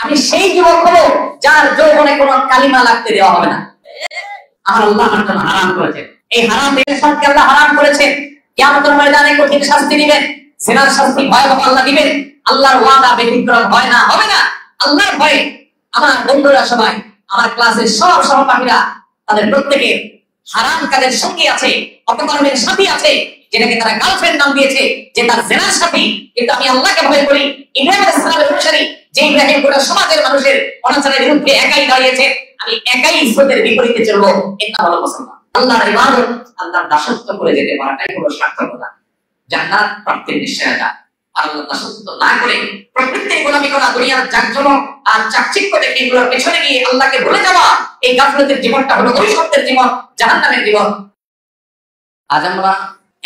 আমি সেই যুবক হবো যার যৌবনে কোনো কালিমা লাগতে দেওয়া হবে না। আমার আল্লাহ আমার জন্য হারাম করেছেন, এই হারাম জিনিসকে আল্লাহ হারাম করেছেন। কিয়ামতের ময়দানে কঠিন শাস্তি দিবেন, জিনার শাস্তি ভয়াবহ আল্লাহ দিবেন। আল্লাহর ওয়াদা ব্যতিক্রম হয় না, হবে না। আল্লাহর ভয়ে আমার বন্ধুরা সবাই, আমার ক্লাসের সব সহপাঠীরা, তাদের প্রত্যেকে হারাম কাজের সঙ্গী আছে, অপকর্মের সাথী আছে, যেটাকে তারা গার্লফ্রেন্ড নাম দিয়েছে, যে তার জিনার সাথী। কিন্তু আমি আল্লাহকে ভয় করি। ইব্রাহিম আলাইহিস সালামের অনুসারী, যে ইব্রাহিম গোটা সমাজের মানুষের অনাচারের বিরুদ্ধে একাই দাঁড়িয়েছে, আমি একাই ইসলামের বিপরীতে চলবো, এটা হলো মুসলমান। আল্লাহর ইবাদত, আল্লাহর দাসত্ব করে যেতে পারাটাই হলো সার্থকতা, জান্নাত প্রাপ্তির নিশ্চয়তা। আল্লাহর দাসত্ব না করে প্রকৃতির গোলামি করা, দুনিয়ার জাকজমক আর চাকচিক্য দেখে এগুলোর পেছনে গিয়ে আল্লাহকে ভুলে যাওয়া, এই গাফলতের জীবনটা হলো অভিশপ্তের জীবন, জাহান্নামের জীবন। আজ আমরা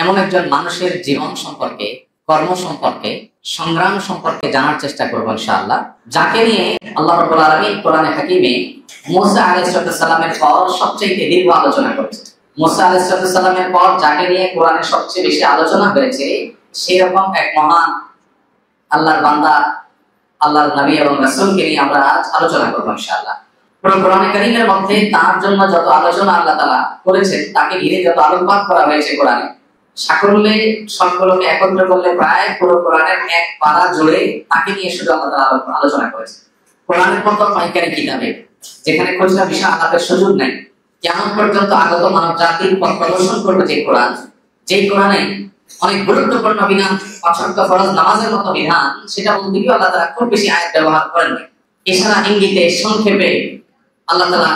এমন একজন মানুষের জীবন সম্পর্কে, কর্ম সম্পর্কে, সংগ্রাম সম্পর্কে জানার চেষ্টা করব ইনশাআল্লাহ, যাকে নিয়ে আল্লাহ রাব্বুল আলামিন কোরআনে হাকিমে মুসা আলাইহিস সালামের পর সবচেয়ে দীর্ঘ আলোচনা করেছেন। মুসা আলাইহিস সালামের পর যাকে নিয়ে কোরআনে সবচেয়ে বেশি আলোচনা হয়েছে, সেরকম এক মহান আল্লাহর বান্দা, আল্লাহর নবী এবং রাসূলকে নিয়ে আমরা আজ আলোচনা করব ইনশাআল্লাহ। পুরো কোরআনে কারীমের মধ্যে তার জন্য যত আলোচনা আল্লাহ তাআলা করেছেন, তাকে ঘিরে যত আলোকপাত করা হয়েছে কোরআনে, সাকল্যে সবগুলোকে একত্র করলে প্রায় পুরো কোরআনের এক পারা জুড়ে তাকে নিয়ে শুধু আল্লাহ তাআলা আলোচনা করেছে। কোরআনের মতো পাইকারি কিতাবে যেখানে খুচরা বিষয় আলাপের সুযোগ নাই, কিয়ামত পর্যন্ত আগত মানব জাতির পথ প্রদর্শন করবে যে কোরআন, যেই কোরআনে অনেক গুরুত্বপূর্ণ বিধান, পাঁচ ওয়াক্ত ফরজ নামাজের মতো বিধান, সেটা বলতে গিয়ে আল্লাহ তাআলা খুব বেশি আয়াত ব্যবহার করেন না। ইশারা ইঙ্গিতে সংক্ষেপে আল্লাহ তাআলা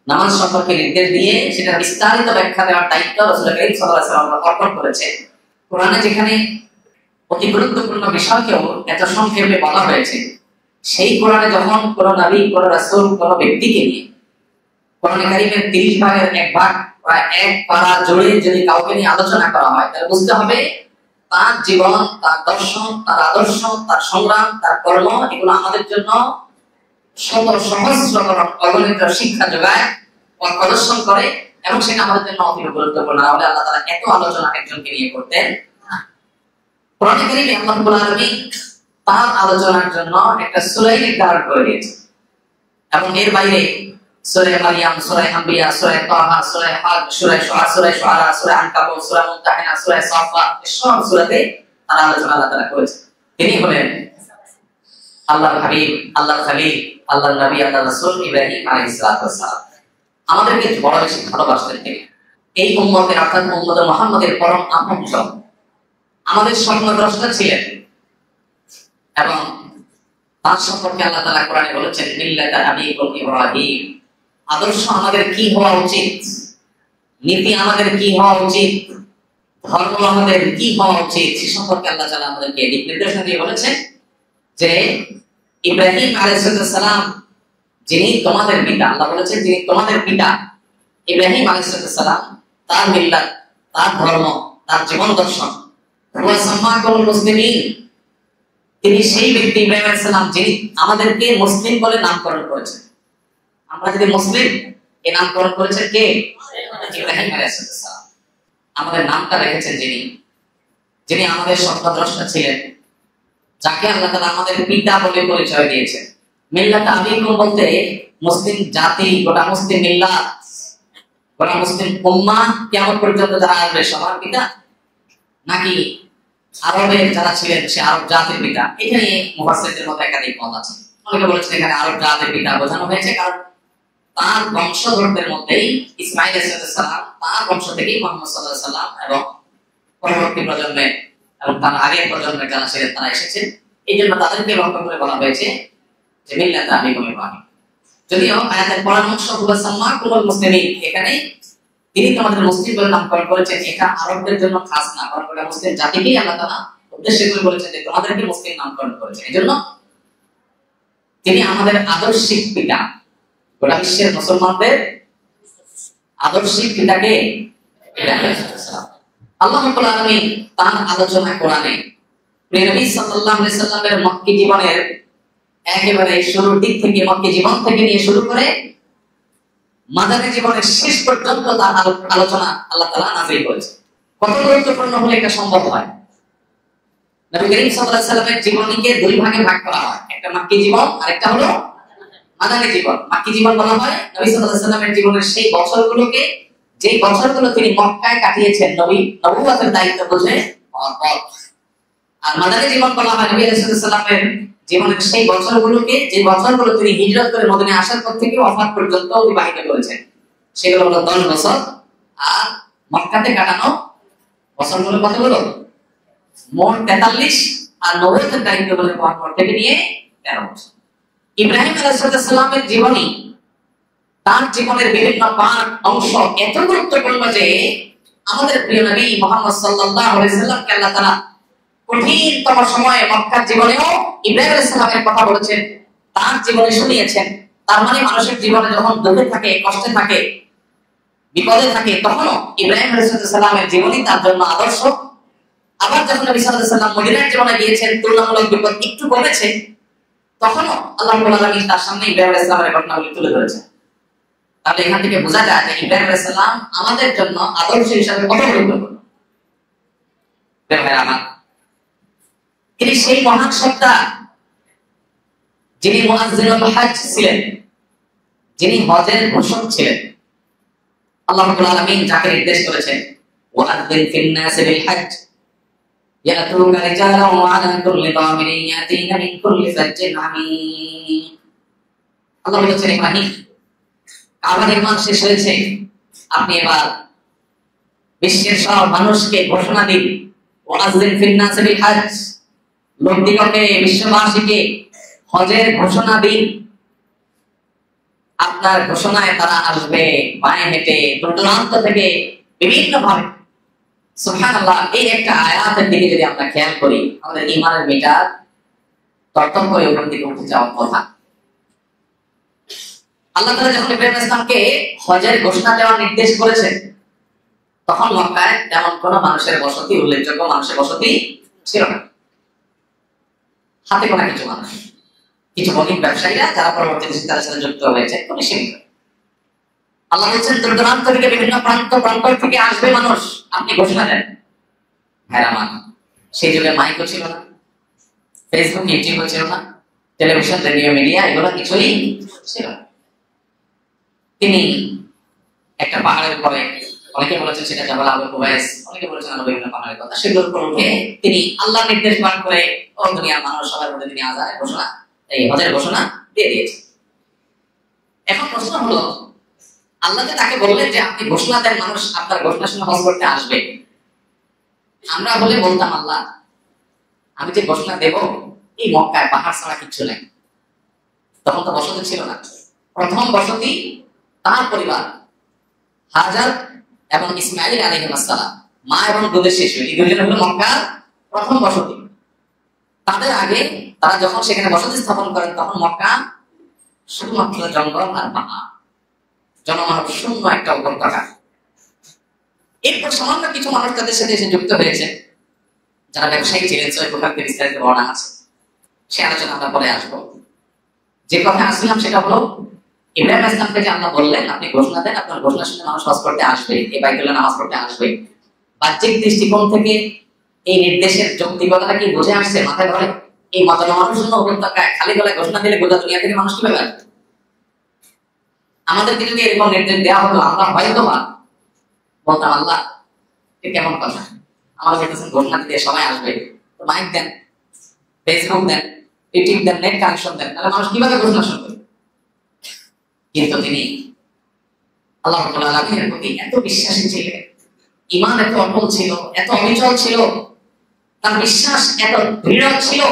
নামাজ সম্পর্কে নির্দেশ দিয়ে সেটা বিস্তারিত ব্যাখ্যা দেওয়ার দায়িত্ব রাসূল করিম সাল্লাল্লাহু আলাইহি ওয়াসাল্লাম অর্পণ করেছে। কোরআনে যেখানে অতি গুরুত্বপূর্ণ বিষয়কেও এত সংক্ষেপে বলা হয়েছে, সেই কোরআনে যখন কোন নবী, কোন রাসূল, কোন ব্যক্তিকে নিয়ে কোরআনে কারীমের 30 ভাগের এক ভাগ, প্রায় এক পারা জুড়ে যদি কাউকে নিয়ে আলোচনা করা হয়, তাহলে বুঝতে হবে তার জীবন, তার দর্শন, তার আদর্শ, তার সংগ্রাম, তার কর্ম, এগুলো আমাদের জন্য শত সহস্র অগণিত শিক্ষা যোগায়, পথ প্রদর্শন করে, এবং সেটা আমাদের জন্য অতি গুরুত্বপূর্ণ। নাহলে আল্লাহ তাআলা এত আলোচনা একজনকে নিয়ে করতেন না। কোরআনে কারীমে আল্লাহ রাব্বুল আলামিন তার আলোচনার জন্য একটা সূরা নির্ধারণ করে দিয়েছেন, এবং এর বাইরে সূরা মারইয়াম, সূরা আম্বিয়া, সূরা তাহা, সূরা হজ, সূরা শুআরা, সূরা আনকাবুত, সূরা মুমতাহিনা, সূরা সাফফাত, সব সূরাতে তার আলোচনা আল্লাহ তাআলা করেছেন। তিনি হলেন আল্লাহর হাবিব, আল্লাহর খলিল, আল্লাহর নবী, আল্লাহর রাসূল ইব্রাহিম আলাইহিস সালাম। আমাদেরকে বড় বেশি ভালোবাসতেন তিনি। এই উম্মতের, অর্থাৎ উম্মতে মুহাম্মাদের পরম আপনজন, আমাদের স্বপ্নদ্রষ্টা ছিলেন, এবং তার সম্পর্কে আল্লাহ তাআলা কোরআনে বলেছেন, মিল্লাতা আবিকুম ইব্রাহিম। আদর্শ আমাদের কি হওয়া উচিত, নীতি আমাদের কি হওয়া উচিত, ধর্ম আমাদের কি হওয়া উচিত, সে সম্পর্কে আল্লাহ তাআলা আমাদেরকে দিক নির্দেশনা দিয়ে বলেছেন যে ইব্রাহিম আলাইহিস সালাম যিনি তোমাদের পিতা, আল্লাহ বলেছেন যিনি তোমাদের পিতা, ইব্রাহিম আলাইহিস সালাম, তার মিল্লাত, তার ধর্ম, তার জীবন দর্শন, ওয়া সাম্মাকুল মুসলিমিন, তিনি সেই ব্যক্তি ইব্রাহিম আলাইহিস সালাম যিনি আমাদেরকে মুসলিম বলে নামকরণ করেছেন। আমরা যদি মুসলিম, এই নামকরণ করেছেন কে? ইব্রাহিম আলাইহিস সালাম। আমাদের নামটা রেখেছেন যিনি আমাদের স্বপ্নদ্রষ্টা ছিলেন, যাকে আল্লাহ তাআলা আমাদের পিতা বলে পরিচয় দিয়েছেন। মিল্লাত আবিকুম বলতে মুসলিম জাতি, গোটা মুসলিম মিল্লাত, গোটা মুসলিম উম্মাহ কিয়ামত পর্যন্ত যারা আসবে সবার পিতা, নাকি আরবের যারা ছিলেন সে আরব জাতির পিতা? এখানে মুফাসসিরদের মধ্যে একাধিক মত আছে। অনেকে বলেছেন এখানে আরব জাতির পিতা বোঝানো হয়েছে, কারণ তার বংশধরদের মধ্যেই ইসমাঈল আলাইহিস সালাম, তার বংশ থেকেই মুহাম্মদ সাল্লাল্লাহু আলাইহি সাল্লাম এবং পরবর্তী প্রজন্মে এবং তার আগের প্রজন্মের যারা ছিলেন তারা এসেছেন। এই জন্য তাদেরকে লক্ষ্য করে বলা হয়েছে যে মিল্লাত আবিকুম ইব্রাহিম। যদিও আয়াতের পরামর্শ হুয়া সাম্মাকুমুল মুসলিমিন, এখানে তিনি তোমাদের মুসলিম বলে নামকরণ করেছেন, এটা আরবদের জন্য খাস না, বরং গোটা মুসলিম জাতিকেই আল্লাহ তাআলা উদ্দেশ্য করে বলেছেন যে তোমাদেরকে মুসলিম নামকরণ করেছেন। এজন্য তিনি আমাদের আদর্শিক পিতা, গোটা বিশ্বের মুসলমানদের আদর্শিক পিতাকে ইব্রাহিম আলাইহিস সালাম। আল্লাহ রাব্বুল আলামিন তার আলোচনা কোরআনে প্রিয় নবী সাল্লাল্লাহু আলাইহি সাল্লামের মক্কি জীবনের একেবারে শুরুর দিক থেকে, মক্কি জীবন থেকে নিয়ে শুরু করে মাদানী জীবনের শেষ পর্যন্ত তার আলোচনা আল্লাহ তাআলা নাযিল করেছেন। কত গুরুত্বপূর্ণ হলে এটা সম্ভব হয়? নবী করিম সাল্লাল্লাহু আলাইহি সাল্লামের জীবনীকে দুই ভাগে ভাগ করা হয়, একটা মাক্কি জীবন আর একটা হলো মাদানী জীবন। মাক্কি জীবন বলা হয় নবী সাল্লাল্লাহু আলাইহি সাল্লামের জীবনের সেই বছরগুলোকে, যে বছরগুলো তিনি মক্কায় কাটিয়েছেন নবুয়তের দায়িত্ব বুঝে। আর মাদানী জীবন বলা হয় নবী সাল্লাল্লাহু আলাইহি সাল্লামের জীবনের সেই বছরগুলোকে, যে বছরগুলো তিনি হিজরত করে মদিনায় আসার পর থেকে ওয়াফাত পর্যন্ত অতিবাহিত করেছেন, সেগুলো হলো 10 বছর। আর মক্কাতে কাটানো বছরগুলো কতগুলো? মোট 43। আর নবুয়তের দায়িত্ব বলে পর থেকে নিয়ে 13 বছর। ইব্রাহিম আলাইহিস সালামের জীবনী, তার জীবনের বিভিন্ন পাঠ অংশ এত গুরুত্বপূর্ণ যে আমাদের প্রিয় নবী মুহাম্মদ সাল্লাল্লাহু আলাইহি সাল্লামকে আল্লাহ তাআলা কঠিনতম সময়ে মক্কার জীবনেও ইব্রাহিম আলাইহিস সালামের কথা বলেছেন, তার জীবনে শুনিয়েছেন। তার মানে মানুষের জীবনে যখন দুঃখে থাকে, কষ্টে থাকে, বিপদে থাকে, তখনও ইব্রাহিম আলাইহিস সালামের জীবনী তার জন্য আদর্শ। আবার যখন নবী সাল্লাল্লাহু আলাইহি সাল্লাম মদিনার জীবনে গিয়েছেন, তুলনামূলক বিপদ একটু কমেছে, তখনও আল্লাহ রাব্বুল আলামিন তার সামনে ইব্রাহিম আলাইহিস সালামের ঘটনাগুলি তুলে ধরেছেন। তাহলে এখান থেকে বোঝা যায় যে ইব্রাহিম আলাইহিস সালাম আমাদের জন্য আদর্শ হিসেবে কত গুরুত্বপূর্ণ। তিনি সেই মহান সত্তা যিনি মুআজ্জিনুল হজ ছিলেন, যিনি হজের ঘোষক ছিলেন। আল্লাহ রাব্বুল আলামিন যাকে নির্দেশ করেছেন, ওয়াআযযিন ফিন নাসি বিল হজ ইয়াতুকা রিজালান ওয়া আলা কুল্লি দামিরিন ইয়াতিনা মিন কুল্লি ফাজ্জিন আমিন। আল্লাহ বলেছেন, ইব্রাহিম, কাবা নির্মাণ শেষ হয়েছে, আপনি এবার বিশ্বের সব মানুষকে ঘোষণা দিন, ওয়াআযযিন ফিন নাসি বিল হজ, লোকদিগকে, বিশ্ববাসীকে হজের ঘোষণা দিন। আপনার ঘোষণায় তারা আসবে পায়ে হেঁটে, দূর-দূরান্ত থেকে, বিভিন্ন ভাবে। সুবহানাল্লাহ, এই একটা আয়াতের দিকে যদি আমরা খেয়াল করি, আমাদের ঈমানের মিটার তর্তম করে উপর দিকে উঠে যাওয়ার কথা। আল্লাহ তাআলা যখন ইব্রাহিম ইসলামকে হজের ঘোষণা দেওয়ার নির্দেশ করেছেন, তখন মক্কায় তেমন কোনো মানুষের বসতি, উল্লেখযোগ্য মানুষের বসতি ছিল না। হাতে গোনা কিছু মানুষ, কিছু বণিক ব্যবসায়ীরা যারা পরবর্তীতে তাদের সাথে যুক্ত হয়েছে, খুবই সীমিত। আল্লাহ বলছেন, দূর-দূরান্ত থেকে, বিভিন্ন প্রান্ত থেকে আসবে মানুষ, আপনি ঘোষণা দেন। ভাইরা আমার, সেই যুগে মাইকও ছিল না, ফেসবুক, ইউটিউবও ছিল না, টেলিভিশন, রেডিও, মিডিয়া এগুলো কিছুই ছিল না। তিনি একটা পাহাড়ের উপরে, অনেকে বলেছেন সেটা জাবাল আবু কুবাইস, অনেকে বলেছেন আরো বিভিন্ন পাহাড়ের কথা, সেগুলোর উপর উঠে তিনি আল্লাহর নির্দেশ পালন করে ও দুনিয়ার মানুষ সবার মধ্যে তিনি আযানের ঘোষণা, এই হজের ঘোষণা দিয়ে দিয়েছেন। এখন প্রশ্ন হলো, আল্লাহ যে তাকে বললেন যে আপনি ঘোষণা দেন, মানুষ আপনার ঘোষণা শুনে হজ করতে আসবে। আমরা বলে বলতাম, আল্লাহ, আমি যে ঘোষণা দেব, এই মক্কায় পাহাড় ছাড়া কিচ্ছু নেই। তখন তো বসতি ছিল না। প্রথম বসতি তার পরিবার, হাজার এবং ইসমাঈল আলাইহিস সালাম, মা এবং দুধের শিশু, এই দুইজন হলো মক্কার প্রথম বসতি। তাদের আগে তারা যখন সেখানে বসতি স্থাপন করেন, তখন মক্কা শুধুমাত্র জঙ্গল আর পাহাড়, জনমানব শূন্য একটা উপত্যকা। এরপর সামান্য কিছু মানুষ তাদের সাথে এসে যুক্ত হয়েছে, যারা ব্যবসায়ী ছিলেন। সহিহ বুখারীতে বিস্তারিত বর্ণনা আছে, সে আলোচনা আমরা পরে আসবো। যে কথা আসলাম সেটা হলো, ইব্রাহিম ইসলামকে যে আল্লাহ বললেন আপনি ঘোষণা দেন, আপনার ঘোষণা শুনে মানুষ হজ করতে আসবে, এই বাইতুল্লাহ নামাজ পড়তে আসবে। বাহ্যিক দৃষ্টিকোণ থেকে এই নির্দেশের যৌক্তিকতাটা কি বুঝে আসছে মাথায় ধরে? এই মানুষ জন্য উপত্যকায় খালি গলায় ঘোষণা দিলে গোটা দুনিয়া থেকে মানুষ কিভাবে আসবে? আমাদেরকে যদি এরকম নির্দেশ দেওয়া হতো, আমরা হয়তো বলতাম, আল্লাহ এ কেমন কথা, আমাদের বলতেছেন ঘোষণা দিতে সবাই আসবে, তো মাইক দেন, ফেসবুক দেন, ইউটিউব দেন, নেট কানেকশন দেন, তাহলে মানুষ কিভাবে ঘোষণা শুনবে? কিন্তু তিনি আল্লাহ রাব্বুল আলামিনের প্রতি এত বিশ্বাসী ছিলেন, ঈমান এত অটল ছিল, এত অবিচল ছিল, তার বিশ্বাস এত দৃঢ় ছিল।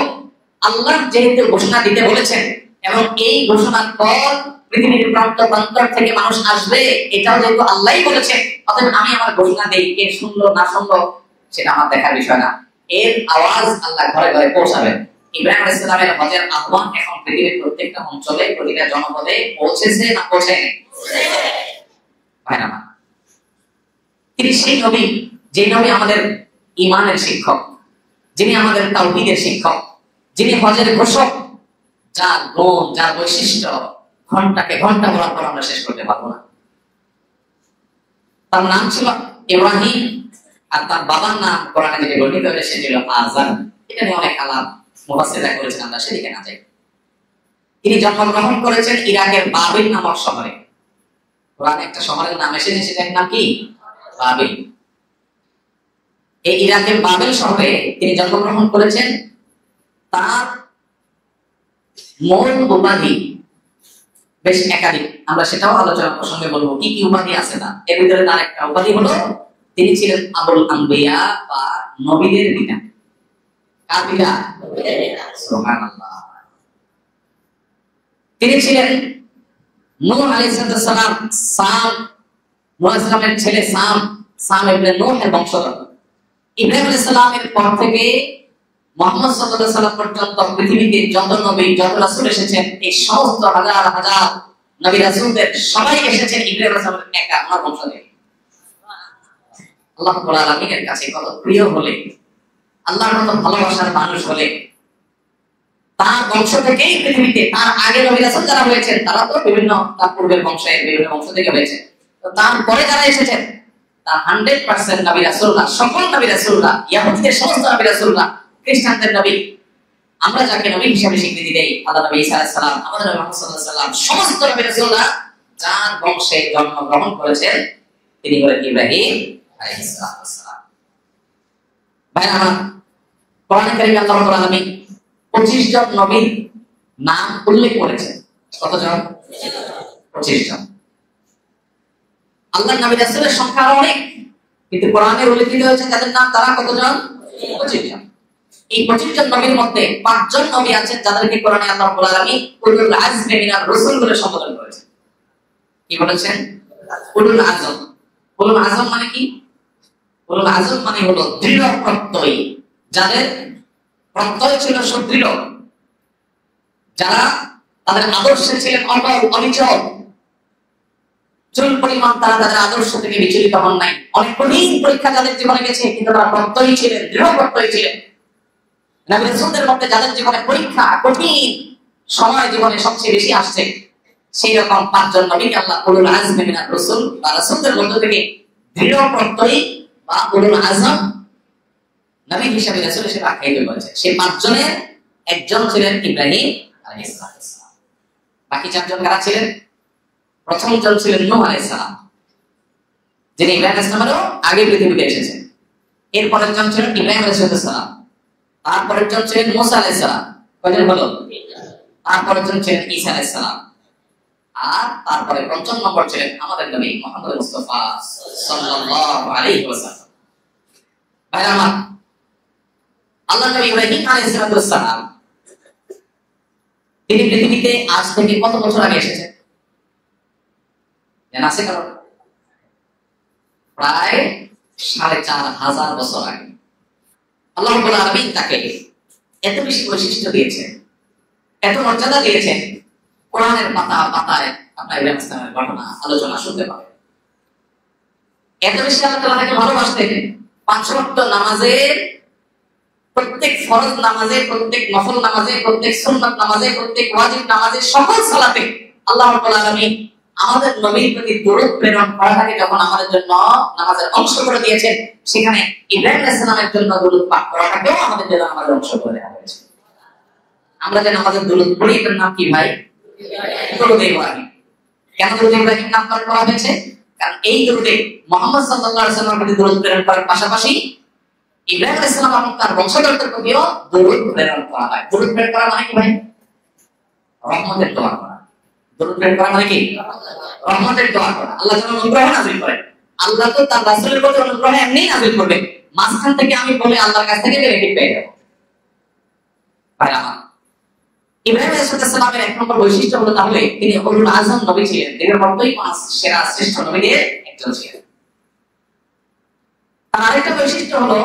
আল্লাহ যেহেতু ঘোষণা দিতে বলেছেন এবং এই ঘোষণার পর পৃথিবীর প্রান্ত প্রান্তর থেকে মানুষ আসবে, এটাও যেহেতু আল্লাহই বলেছেন, অতএব আমি আমার ঘোষণা দেই, কে শুনলো না শুনলো সেটা আমার দেখার বিষয় না। এর আওয়াজ আল্লাহ ঘরে ঘরে পৌঁছাবেন। ইব্রাহিম আলাইহিস সালামের হজের আহ্বান এখন পৃথিবীর প্রত্যেকটা অঞ্চলে, প্রতিটা জনপদে পৌঁছেছে না পৌঁছায়নি? তিনি সেই নবী, যে নবী আমাদের ঈমানের শিক্ষক, যিনি আমাদের তাওহীদের শিক্ষক, যিনি হজের ঘোষক, যার গুণ, যার বৈশিষ্ট্য ঘন্টাকে ঘন্টা বলার পর আমরা শেষ করতে পারবো না। তার নাম ছিল ইব্রাহিম, আর তার বাবার নাম কোরআনে যেটা বর্ণিত হয়েছে সেটা ছিল আযার। এটা নিয়ে অনেক আলাপ মুফাসসিররা করেছেন, আমরা সেদিকে না যাই। তিনি জন্মগ্রহণ করেছেন ইরাকের বাবিল নামক শহরে। কোরআনে একটা শহরের নাম এসেছে, সেটার নাম কি? বাবিল। এই ইরাকের বাবিল শহরে তিনি জন্মগ্রহণ করেছেন। তার মূল উপাধি বেশ একাধিক, আমরা সেটাও আলোচনা প্রসঙ্গে বলবো কি কি উপাধি আছে না। এর ভিতরে তার একটা উপাধি হলো তিনি ছিলেন আবুল আম্বিয়া বা নবীদের পিতা। কার পিতা? সুবহানাল্লাহ। তিনি ছিলেন নূহ আলাইহিস সালাম, নূহ আলাইহিস সালামের ছেলে সাম ইবনে নূহের বংশধর। ইব্রাহিম আলাইহিস সালামের পর থেকে মুহাম্মদ সাল্লাল্লাহু আলাইহি ওয়াসাল্লাম পর্যন্ত পৃথিবীতে যত নবী যত রাসূল এসেছেন, এই সমস্ত হাজার হাজার নবী রাসূলদের সবাই এসেছেন ইব্রাহিম আলাইহিস সালামের একা আমার বংশ থেকে। আল্লাহ রাব্বুল আলামিনের কাছে কত প্রিয় হলে, আল্লাহর মতো ভালোবাসার মানুষ হলে, তার বংশ থেকেই পৃথিবীতে তার আগে নবী রাসূল যারা হয়েছেন তারা তো বিভিন্ন তার পূর্বের বংশের বিভিন্ন বংশ থেকে হয়েছে, তো তারপরে যারা এসেছেন তার 100% নবী রাসূলরা, সকল নবী রাসূলরা, ইহুদিদের সমস্ত নবী রাসূলরা, খ্রিস্টানদের নবী, আমরা যাকে নবী হিসেবে স্বীকৃতি দেই, আল্লাহ নবী ঈসা আলাইহিস সালাম, আমাদের নবী মুহাম্মদ সাল্লাল্লাহু আলাইহি ওয়াসাল্লাম, সমস্ত নবী রাসূলরা যার বংশে জন্মগ্রহণ করেছেন তিনি হলেন ইব্রাহিম আলাইহিস সালাম। ভাইরা আমার, কোরআনে কারিমে আল্লাহ রাব্বুল আলামিন 25 জন নবীর নাম উল্লেখ করেছেন। কতজন? 25 জন। আল্লাহর নবী রাসূলের সংখ্যা আরো অনেক, কিন্তু কোরআনে উল্লেখিত হয়েছে তাদের নাম, তারা কতজন? 25 জন। এই 25 জন নবীর মধ্যে 5 জন নবী আছেন যাদেরকে কোরআনে আল্লাহ রাব্বুল আলামিন উলুল আজমি মিনার রাসূল বলে সম্বোধন করেছেন। কি বলেছেন? উলুল আজম। উলুল আজম মানে কি? উলুল আজম মানে হলো দৃঢ় প্রত্যয়ী, যাদের প্রত্যয় ছিল সুদৃঢ়, যারা তাদের আদর্শে ছিলেন অটল অবিচল, চুল পরিমাণ তারা তাদের আদর্শ থেকে বিচলিত হন নাই। অনেক কঠিন পরীক্ষা যাদের জীবনে গেছে, কিন্তু তারা প্রত্যয়ী ছিলেন, দৃঢ় প্রত্যয়ী ছিলেন। নবী রাসূলদের মধ্যে যাদের জীবনে পরীক্ষা, কঠিন সময় জীবনে সবচেয়ে বেশি আসছে, সেই রকম 5 জন নবীকে আল্লাহ উলুল আজমি মিনার রাসূল বা রাসূলদের মধ্য থেকে দৃঢ় প্রত্যয়ী বা উলুল আজম নবী হিসেবে রাসূল হিসেবে আখ্যায়িত করেছে। সেই 5 জনের একজন ছিলেন ইব্রাহিম আলাইহিস সালাম। বাকি 4 জন কারা ছিলেন? প্রথম জন ছিলেন নূহ আলাইহিস সালাম, যিনি ইব্রাহিম আলাইহিস সালামেরও আগে পৃথিবীতে এসেছেন। এরপরের জন ছিলেন ইব্রাহিম আলাইহিস সালাম, তারপরের জন ছিলেন মূসা আলাইহিস সালাম, কয়জন হলো? তারপরের জন ছিলেন ঈসা আলাইহিস সালাম, আর তারপরে পঞ্চম নম্বর ছিলেন আমাদের নবী মুহাম্মদ মুস্তাফা সাল্লাল্লাহু আলাইহি ওয়াসাল্লাম। ভাইরা আমার, আল্লাহ নবী ইব্রাহিম আলাইহিস সালাম তিনি পৃথিবীতে আজ থেকে কত বছর আগে এসেছেন জানা আছে কারণ? প্রায় 4500 বছর আগে। আল্লাহ রাব্বুল আলামিন তাকে এত বেশি বৈশিষ্ট্য দিয়েছেন, এত মর্যাদা দিয়েছেন, কোরআনের পাতা পাতায় আপনার ইব্রাহিম ইসলামের ঘটনা আলোচনা শুনতে পাবেন। এত বেশি আল্লাহ তাআলা তাকে ভালোবাসতেন, 5 ওয়াক্ত নামাজের প্রত্যেক ফরজ নামাজে, প্রত্যেক নফল নামাজে, প্রত্যেক সুন্নাত নামাজে, প্রত্যেক ওয়াজিব নামাজে, সকল সালাতে আল্লাহ রাব্বুল আলামিন আমাদের নবীর প্রতি দরুদ প্রেরণ করাটাকে যখন আমাদের জন্য নামাজের অংশ করে দিয়েছেন, সেখানে ইব্রাহিম আলাইহিস সালামের জন্য দরুদ পাঠ করাটাকেও আমাদের জন্য নামাজের অংশ করে দেওয়া হয়েছে। আমরা যে নামাজের দরুদ পড়ি, এটার নাম কি ভাই? দরুদ ইব্রাহিম। কেন দরুদ ইব্রাহিম নামকরণ করা হয়েছে? কারণ এই দরুদে মুহাম্মদ সাল্লাল্লাহু আলাইহি ওয়াসাল্লামের প্রতি দরুদ প্রেরণ করার পাশাপাশি ইব্রাহিম আলাইহিস সালাম এবং তার বংশধরদের প্রতিও দরুদ প্রেরণ করা হয়। দরুদ প্রেরণ করা মানে কি ভাই? রহমতের দোয়া করা। দরুদ প্রেরণ করা মানে কি? রহমতের দোয়া করা। আল্লাহ যেন অনুগ্রহ নাযিল করেন। আল্লাহ তো তার রাসূলের প্রতি অনুগ্রহ এমনিই নাযিল করবে, মাঝখান থেকে আমি বলে আল্লাহর কাছ থেকে বেনিফিট পেয়ে যাব। ভাই আমার, ইব্রাহিম আলাইহিস সালামের 1 নম্বর বৈশিষ্ট্য হলো তাহলে তিনি উলুল আজম নবী ছিলেন, এর মতোই 5 সেরা শ্রেষ্ঠ নবীদের একজন ছিলেন। আর আরেকটা বৈশিষ্ট্য হলো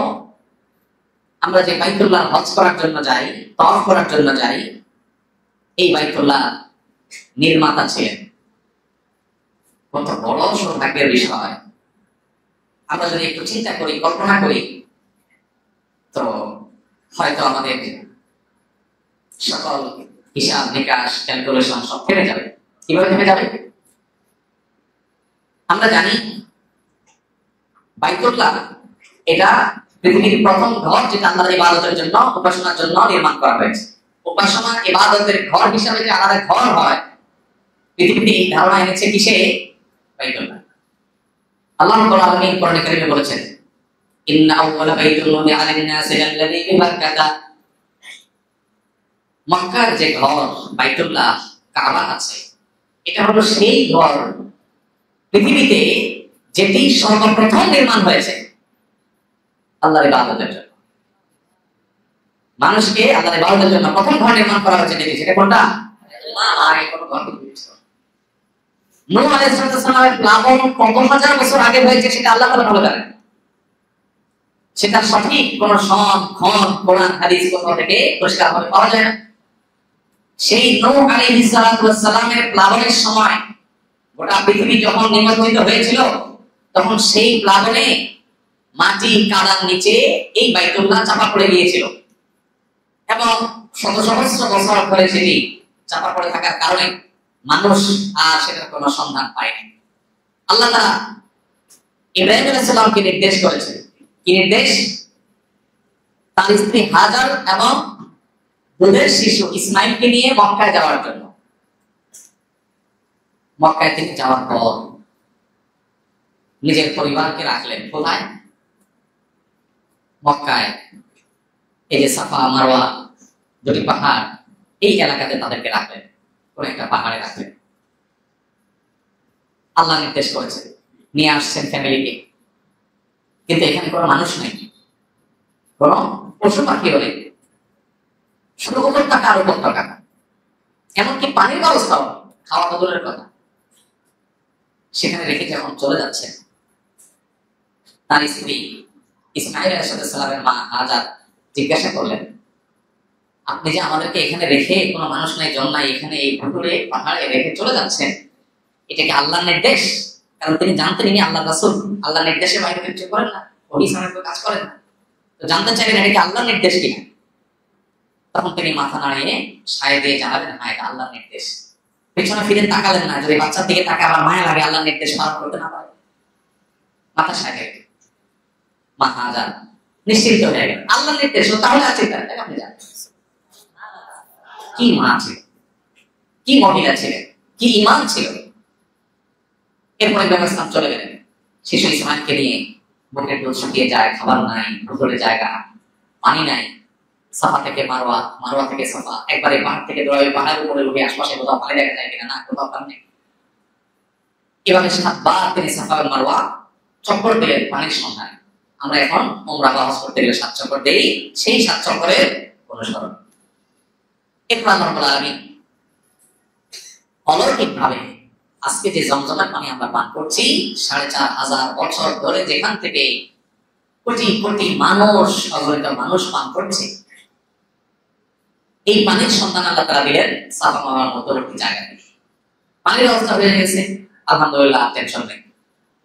আমরা যে বাইতুল্লাহ হজ করার জন্য যাই, তাওয়াফ করার জন্য যাই, এই বাইতুল্লাহ নির্মাতা ছিলেন। কত বড় সৌভাগ্যের বিষয়! আমরা যদি একটু চিন্তা করি, কল্পনা করি, তো হয়তো আমাদের সকল হিসাব নিকাশ ক্যালকুলেশন সব থেমে যাবে। কিভাবে থেমে যাবে? আমরা জানি বাইতুল্লাহ এটা পৃথিবীর প্রথম ঘর যেটা আল্লাহর ইবাদতের জন্য, উপাসনার জন্য নির্মাণ করা হয়েছে। উপাসনা ইবাদতের ঘর হিসাবে যে আলাদা ঘর হয়, পৃথিবীতে এই ধারণা এনেছে কিসে? বাইতুল্লাহ। আল্লাহ রাব্বুল আলামিন কোরআনে কারীমে বলেছেন, ইন্না আউওয়ালা বাইতুল মুদিআ লিন-নাসি আল্লাযী বিবাক্কাতা। মক্কার যে ঘর বাইতুল্লাহ, কাবা আছে, এটা হলো সেই ঘর পৃথিবীতে যেটি সর্বপ্রথম নির্মাণ হয়েছে আল্লাহর ইবাদতের জন্য। মানুষকে আল্লাহর ইবাদতের জন্য প্রথম ঘর নির্মাণ করা হয়েছে, যেটি সেটা কোনটা? আগে কোনো ঘর ছিল। নূহ আলাইহিস সালামের প্লাবন কত হাজার বছর আগে হয়েছে সেটা আল্লাহ তাআলা ভালো জানেন। সেটা সঠিক কোন সন খন কোরআন হাদিস কোথাও থেকে পরিষ্কার ভাবে পাওয়া যায় না। সেই নূহ আলাইহিস সালামের প্লাবনের সময় গোটা পৃথিবী যখন নিমজ্জিত হয়েছিল, তখন সেই প্লাবনে মাটি কাদার নিচে এই বাইতুল্লাহ চাপা পড়ে গিয়েছিল এবং শত সহস্র বছর ধরে সেটি চাপা পড়ে থাকার কারণে মানুষ আর সেটার কোনো সন্ধান পায়নি। আল্লাহ তাআলা ইব্রাহিম আলাইহিস সালামকে নির্দেশ করেছে, কি নির্দেশ? তার স্ত্রী হাজার এবং দুধের শিশু ইসমাইলকে নিয়ে মক্কায় যাওয়ার জন্য। মক্কায় তিনি যাওয়ার পর নিজের পরিবারকে রাখলেন কোথায়? মক্কায় এই যে সাফা মারওয়া দুটি পাহাড়, এই এলাকাতে তাদেরকে রাখলেন, কোন একটা পাহাড়ে রাখলেন। আল্লাহ নির্দেশ করেছে, নিয়ে আসছেন ফ্যামিলিকে, কিন্তু এখানে কোনো মানুষ নেই, কোন পশু পাখিও নেই, শুধু উপত্যকা আর উপত্যকা। এমনকি পানির ব্যবস্থাও, খাওয়া দূরের কথা। সেখানে রেখে যখন চলে যাচ্ছেন, তার স্ত্রী ইসমাইল আলাইহিস সালামের মা হাজার জিজ্ঞাসা করলেন, আপনি যে আমাদেরকে এখানে রেখে কোনো মানুষ নাই, জন নাই, এখানে এই ভুতুরে পাহাড়ে রেখে চলে যাচ্ছেন, এটা কি আল্লাহর নির্দেশ? কারণ তিনি জানতেন ইনি আল্লাহর রাসূল, আল্লাহর নির্দেশের বাইরে কিছু করেন না, ওহী ছাড়া কোনো কাজ করেন না। তো জানতে চাইলেন এটা কি আল্লাহর নির্দেশ কিনা। তখন তিনি মাথা নাড়িয়ে সায় দিয়ে জানালেন, হ্যাঁ এটা আল্লাহর নির্দেশ। পেছনে ফিরে তাকালেন না, যদি বাচ্চার দিকে তাকে আবার মায়া লাগে, আল্লাহর নির্দেশ পালন করতে না পারে, মাথা সায় মা হাজার নিশ্চিন্ত হয়ে গেল, আল্লাহর নির্দেশ তাহলে আছে। আপনি জানেন কি মা ছিলেন, কি মহিলা ছিলেন, কি ঈমান ছিল। এরপরে ব্যবস্থা চলে গেলেন শিশু ইসমাইলকে নিয়ে। বুকের দুধ শুকিয়ে যায়, খাবার নাই, ভুতুরে জায়গা, পানি নাই। সাফা থেকে মারওয়া, মারওয়া থেকে সাফা, একবারে পাহাড় থেকে দৌড়াবে, পাহাড়ের উপরে উঠে আশপাশে কোথাও পানি দেখা যায় কিনা, না কোথাও পানি নেই। এভাবে 7 বার তিনি সাফা এবং মারওয়া চক্কর দিলেন পানির সন্ধানে। আমরা এখন উমরা বা হজ করতে গেলে 7 চক্কর দেই, সেই 7 চক্করের অনুসরণ। এরপর আল্লাহ রাব্বুল আলামিন অলৌকিকভাবে আজকে যে জমজমের পানি আমরা পান করছি, 4500 বছর ধরে যেখান থেকে কোটি কোটি মানুষ, অগণিত মানুষ পান করছে, এই পানির সন্ধান আল্লাহ তাআলা দিলেন সাফা মারওয়ার মধ্যবর্তী জায়গায়। পানির ব্যবস্থা হয়ে গেছে, আলহামদুলিল্লাহ, টেনশন নেই।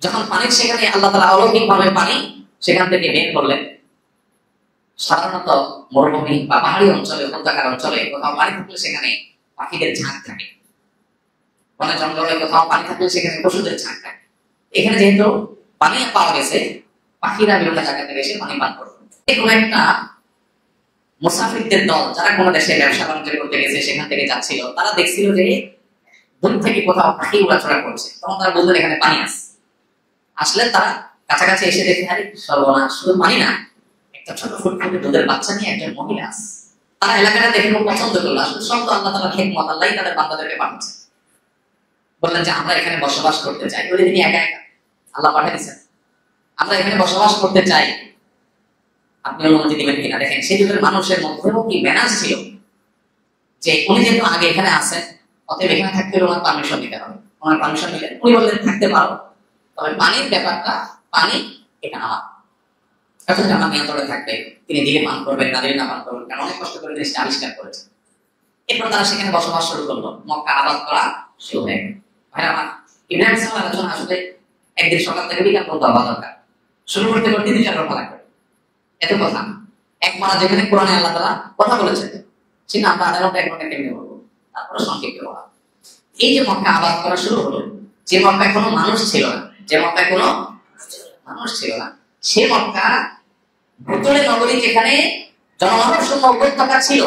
যখন পানির সেখানে আল্লাহ তাআলা অলৌকিকভাবে পানি সেখান থেকে বের করলেন। সাধারণত মরুভূমি বা পাহাড়ি অঞ্চলে, উপত্যকার অঞ্চলে কোথাও পানি থাকলে সেখানে পাখিদের ঝাঁক থাকে, বনে জঙ্গলে কোথাও পানি থাকলে সেখানে পশুদের ঝাঁক থাকে। এখানে যেহেতু পানি পাওয়া গেছে, পাখিরা বিভিন্ন জায়গা থেকে এসে পানি পান করবে। কোনো একটা মুসাফিরদের দল যারা কোনো দেশে ব্যবসা বাণিজ্য করতে গেছে, সেখান থেকে যাচ্ছিল, তারা দেখছিল যে দূর থেকে কোথাও পাখি উড়াচড়া করছে। তখন তারা বললেন এখানে পানি আছে। আসলে তারা কাছাকাছি এসে দেখে, আরে সর্বনাশ, শুধু পানি না, একটা ছোট ফুটফুটে দুধের বাচ্চা নিয়ে একজন মহিলা আছে। তারা এলাকাটা দেখে খুব পছন্দ করলো। আসলে সব তো আল্লাহ তাআলার হিকমত, আল্লাহই তাদের বান্দাদেরকে পাঠাচ্ছে। বললেন যে আমরা এখানে বসবাস করতে চাই। ওই তিনি একা একা আল্লাহ পাঠিয়ে দিচ্ছেন, আমরা এখানে বসবাস করতে চাই, আপনি অনুমতি দিবেন কিনা। দেখেন সেই যুগের মানুষের মধ্যেও কি ম্যানাজ ছিল যে উনি যেহেতু আগে এখানে আছেন, অতএব এখানে থাকতে হলে ওনার পারমিশন নিতে হবে। ওনার পারমিশন নিলেন, উনি বললেন থাকতে পারো, তবে পানির ব্যাপারটা, পানি এটা আমার, এখন আমার নিয়ন্ত্রণে থাকবে। তিনি দিলে পান করবেন, না দিলে না পান করবেন, কারণ অনেক কষ্ট করে জিনিসটা আবিষ্কার করেছেন। এরপর তারা সেখানে বসবাস শুরু করলো, মক্কা আবাদ করা শুরু হয়ে গেল। ভাই আমার ইব্রাহিম সালামের আলোচনা আসলে একদিন সকাল থেকে বিকাল পর্যন্ত হওয়া দরকার। শুরু করতে করতে 3-4 রকম লাগবে, এত কথা। একবার যেখানে কোরআনে আল্লাহ তাআলা কথা বলেছেন, সেটা আমরা আধা ঘন্টা 1 ঘন্টা কেমনে বলবো, তারপরে সংক্ষিপ্ত বলা। এই যে মক্কা আবাদ করা শুরু হলো, যে মক্কায় কোনো মানুষ ছিল না, যে মক্কায় কোনো মানুষ ছিল না, সে মক্কা ভূতলে নগরী যেখানে জনমানব শূন্য উপত্যকা ছিল,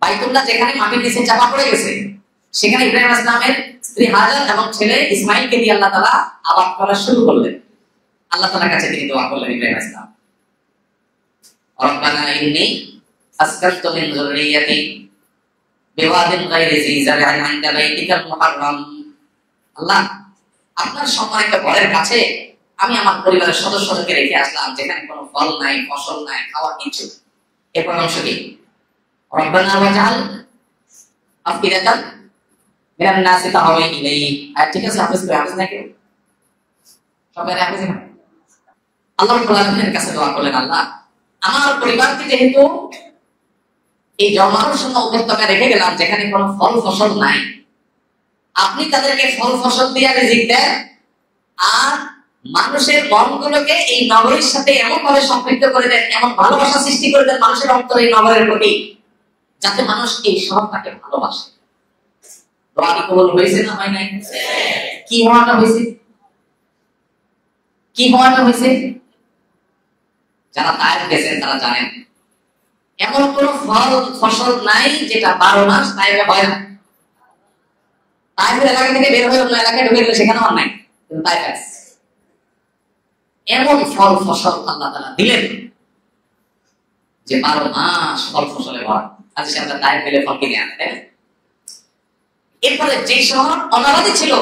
বাইতুল্লাহ যেখানে মাটির নিচে চাপা পড়ে গেছে, সেখানে ইব্রাহিম আলাইহিস সালামের স্ত্রী হাজার এবং ছেলে ইসমাইলকে দিয়ে আল্লাহ তাআলা আবাদ করা শুরু করলেন। আল্লাহ তাআলার কাছে তিনি দোয়া করলেন ইব্রাহিম আলাইহিস সালাম, রব্বানা ইন্নী আসকানতু মিন যুররিয়্যাতি বিওয়াদিন গায়রি যী যার'ইন 'ইনদা বাইতিকাল মুহাররাম। আল্লাহ, আপনার সম্মানিত ঘরের কাছে আমি আমার পরিবারের সদস্যদেরকে রেখে আসলাম, যেখানে কোনো ফল নাই, ফসল নাই, খাওয়া কিছু। এরপর অংশ কি? রব্বানা ওয়াজআল আফইদাতান মিনান নাসি তাহওয়ি ইলাইহি। আর ঠিক আছে, হাফেজ করে হাফেজ নাকি সবাই হাফেজ না? আল্লাহ রাব্বুল আলামিনের কাছে দোয়া করলেন, আল্লাহ আমার পরিবারকে যেহেতু এই জনমানব শূন্য উপত্যকায় রেখে গেলাম, যেখানে কোনো ফল ফসল নাই, আপনি তাদেরকে ফল ফসল দিয়ে রিজিক দেন, আর মানুষের মনগুলোকে এই নগরীর সাথে এমন ভাবে সম্পৃক্ত করে দেন, এমন ভালোবাসা সৃষ্টি করে দেন মানুষের অন্তরে এই নগরের প্রতি, যাতে মানুষ এই শহরটাকে ভালোবাসে। দোয়াটি কবুল হয়েছে না হয় নাই? কি হওয়াটা হয়েছে? কি হওয়াটা হয়েছে? যারা তায়েফ গেছেন তারা জানেন, এমন কোন ফল ফসল নাই যেটা 12 মাস তায়েফে হয় না। তায়েফের এলাকা থেকে বের হয়ে অন্য এলাকায় ঢুকে গেলে সেখানেও আর নাই, কিন্তু তায়েফে আছে। এমন ফল ফসল আল্লাহ তাআলা দিলেন যে 12 মাস ফল ফসলে ভরা। আজ সে আমরা তায়েফ গেলে ফল কিনে আনে, তাই না? এরপরে যে শহর অনাবাদী ছিল,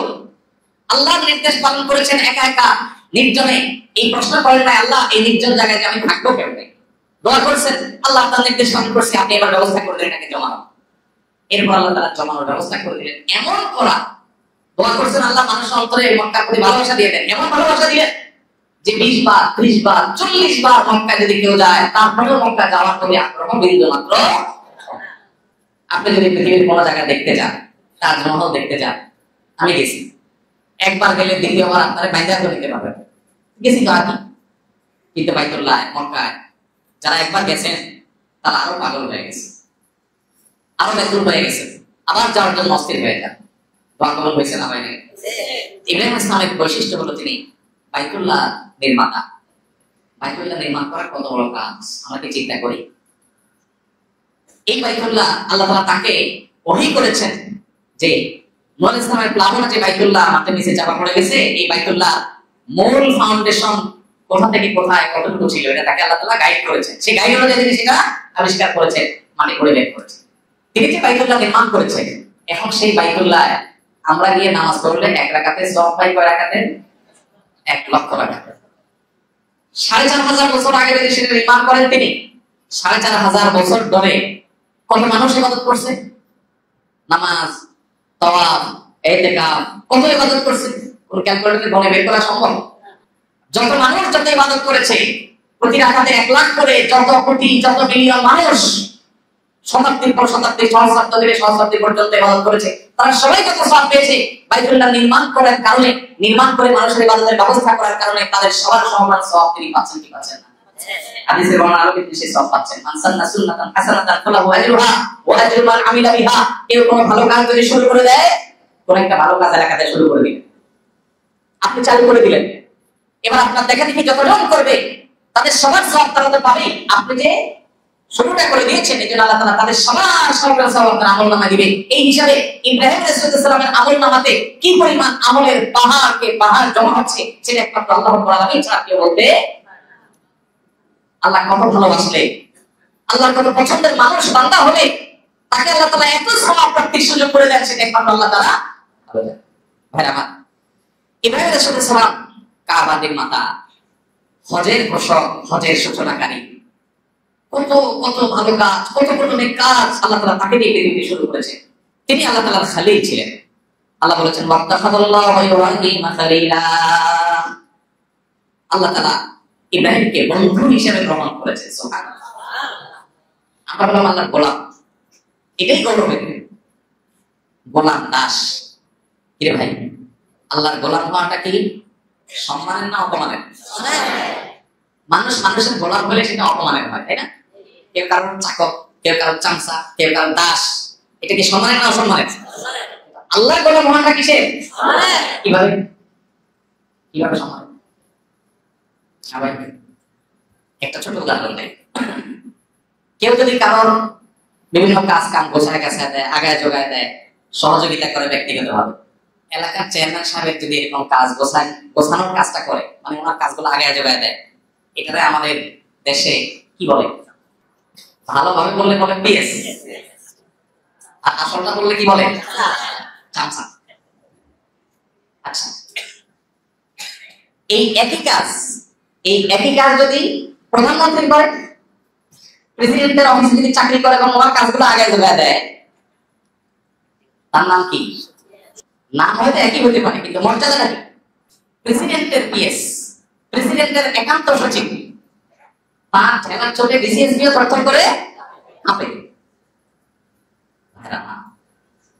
আল্লাহর নির্দেশ পালন করেছেন একা একা নির্জনে। এই প্রশ্ন করেন না আল্লাহ এই নির্জন জায়গায় যে আমি থাকবো কেমনে, দোয়া করছেন আল্লাহ তার নির্দেশ পালন করছে, আপনি এবার ব্যবস্থা করে দিলেন এটাকে জমানো। এরপর আল্লাহ তাআলা জমানোর ব্যবস্থা করে দিলেন। এমন করা দোয়া করছেন আল্লাহ মানুষের অন্তরে মক্কার প্রতি ভালোবাসা দিয়ে দেন, এমন ভালোবাসা দিলেন যে 20 বার 30 বার 40 বার মক্কায় যদি কেউ যায়, তারপরেও মক্কা যাওয়ার প্রতি আগ্রহ বিন্দু মাত্র। আপনি যদি পৃথিবীর কোনো জায়গা দেখতে যান, তাজমহল দেখতে যান, আমি গেছি, একবার গেলে দ্বিতীয়বার আপনারা বাইন্দা করে নিতে পারবেন। গেছি তো আগে, কিন্তু বাইতুল্লাহ মক্কায় যারা একবার গেছেন তারা আরো পাগল হয়ে গেছে, আরো বেকুল হয়ে গেছে, আবার যাওয়ার জন্য অস্থির হয়ে যান। দোয়া কবুল হয়েছে না হয় নাই? ইব্রাহিম ইসলামের বৈশিষ্ট্য হলো তিনি বাইতুল্লাহ নির্মাতা। বাইতুল্লাহ নির্মাণ করা কত বড় কাজ আমাকে চিন্তা করি। এই বাইতুল্লাহ আল্লাহ তাআলা তাকে ওহী করেছেন যে নূহ ইসলামের প্লাবনে যে বাইতুল্লাহ মাটির নিচে চাপা পড়ে গেছে, এই বাইতুল্লাহ মূল ফাউন্ডেশন কোথা থেকে কোথায় কতটুকু ছিল এটা তাকে আল্লাহ তাআলা গাইড করেছেন। সেই গাইড অনুযায়ী তিনি সেটা আবিষ্কার করেছেন, মানে করে বের করেছেন। তিনি যে বাইতুল্লাহ নির্মাণ করেছেন, এখন সেই বাইতুল্লাহ আমরা গিয়ে নামাজ পড়লে 1 রাকাতে সওয়াব পাই, কয় রাকাতে? 1 লক্ষ রাকাতে। 4500 বছর আগে যদি সেটা নির্মাণ করেন তিনি, 4500 বছর ধরে কত মানুষ ইবাদত করছে? নামাজ, তাওয়াফ, ইতিকাফ, কত ইবাদত করছে? কোন ক্যালকুলেটরে গণে বের করা সম্ভব? যত মানুষ যত ইবাদত করেছে, প্রতি রাকাতে 1 লাখ করে, যত কোটি যত মিলিয়ন মানুষ শতাব্দীর পর শতাব্দী, সহস্রাব্দ ধরে সহস্রাব্দী পর্যন্ত ইবাদত করেছে, তারা সবাই যত সওয়াব পেয়েছে বাইতুল্লাহ নির্মাণ করার কারণে, নির্মাণ করে মানুষের ইবাদতের ব্যবস্থা করার কারণে তাদের সবার সমান সওয়াব তিনি পাচ্ছেন কি পাচ্ছেন না? হাদিসের বর্ণনা আরো কিন্তু সেই সওয়াব পাচ্ছেন। মান সান্না সুন্নাতান হাসানাতান ফালাহু আজরুহা ওয়া আজরু মান আমিলা বিহা। কেউ কোনো ভালো কাজ যদি শুরু করে দেয়, কোন একটা ভালো কাজ এলাকাতে শুরু করে দিলেন, আপনি চালু করে দিলেন, এবার আপনার দেখা দেখি যতজন করবে তাদের সবার সওয়াব তারা তো পাবে। আপনি যে শুরুটা করে দিয়েছেন, এই জন্য আল্লাহ তাআলা তাদের সবার সওয়াব আপনার আমলনামায় দিবে। এই হিসাবে ইব্রাহিম আলাইহিস সালামের আমলনামাতে কি পরিমাণ আমলের পাহাড়কে পাহাড় জমা হচ্ছে, সেটা একমাত্র আল্লাহ রাব্বুল আলামিন ছাড়া কেউ বলতে। আল্লাহ কত ভালোবাসলে, আল্লাহর কত পছন্দের মানুষ বান্দা হলে তাকে আল্লাহ তাআলা এত সওয়াব প্রাপ্তির সুযোগ করে দেন, সেটা একমাত্র আল্লাহ তাআলা ভালো জানেন। ভাইরা আমার, ইব্রাহিম আলাইহিস সালাম কাবা নির্মাতা, হজের ঘোষক, হজের সূচনাকারী, কত কত ভালো কাজ, কত কত নেক কাজ আল্লাহ তাআলা তাকে দিয়ে দিতে শুরু করেছে। তিনি আল্লাহ তাআলার খালিল ছিলেন। আল্লাহ বলেছেন ওয়াত্তাখাযাল্লাহু ইব্রাহিম খালিলা। আল্লাহ তাআলা ইব্রাহিমকে বন্ধু হিসেবে গ্রহণ করেছেন। সুবহানাল্লাহ। আমরা বললাম আল্লাহর গোলাম, এটাই গৌরবের। গোলাম দাস, কি রে ভাই, আল্লাহর গোলাম হওয়াটা কি সম্মানের না অপমানের? মানুষ মানুষের গোলাম হলে সেটা অপমানের হয়, তাই না? কেউ কারোর চাকর, কেউ কারোর চামচা, কেউ কারোর দাস, এটা কি সম্মানের না অসম্মানের? আল্লাহর গোলাম হওয়াটা কিসের? কিভাবে কিভাবে সম্মান? একটা ছোট উদাহরণ দেয়। কেউ যদি কারোর বিভিন্ন কাজ কাম গোছায় গেছে দেয়, আগায় যোগায় দেয়, সহযোগিতা করে ব্যক্তিগতভাবে, এলাকার চেয়ারম্যান সাহেব যদি এরকম কাজ গোছানোর কাজটা করে, মানে ওনার কাজগুলো আগায় যোগায় দেয়, এটাতে আমাদের দেশে কি বলে? ভালোভাবে বললে বলে পিএস, আর আসলটা বললে কি বলে? চামচা। আচ্ছা, এই একই কাজ যদি প্রধানমন্ত্রী করে, প্রেসিডেন্টের অফিসে যদি চাকরি করে এবং ওনার কাজগুলো আগে যোগায় দেয়, তার নাম কি? নাম হয়তো একই হতে পারে, কিন্তু মর্যাদাটা কি? প্রেসিডেন্টের পিএস, প্রেসিডেন্টের একান্ত সচিব, তার ঠেলার চোটে ডিসিএসবিও তর্থর করে আপে।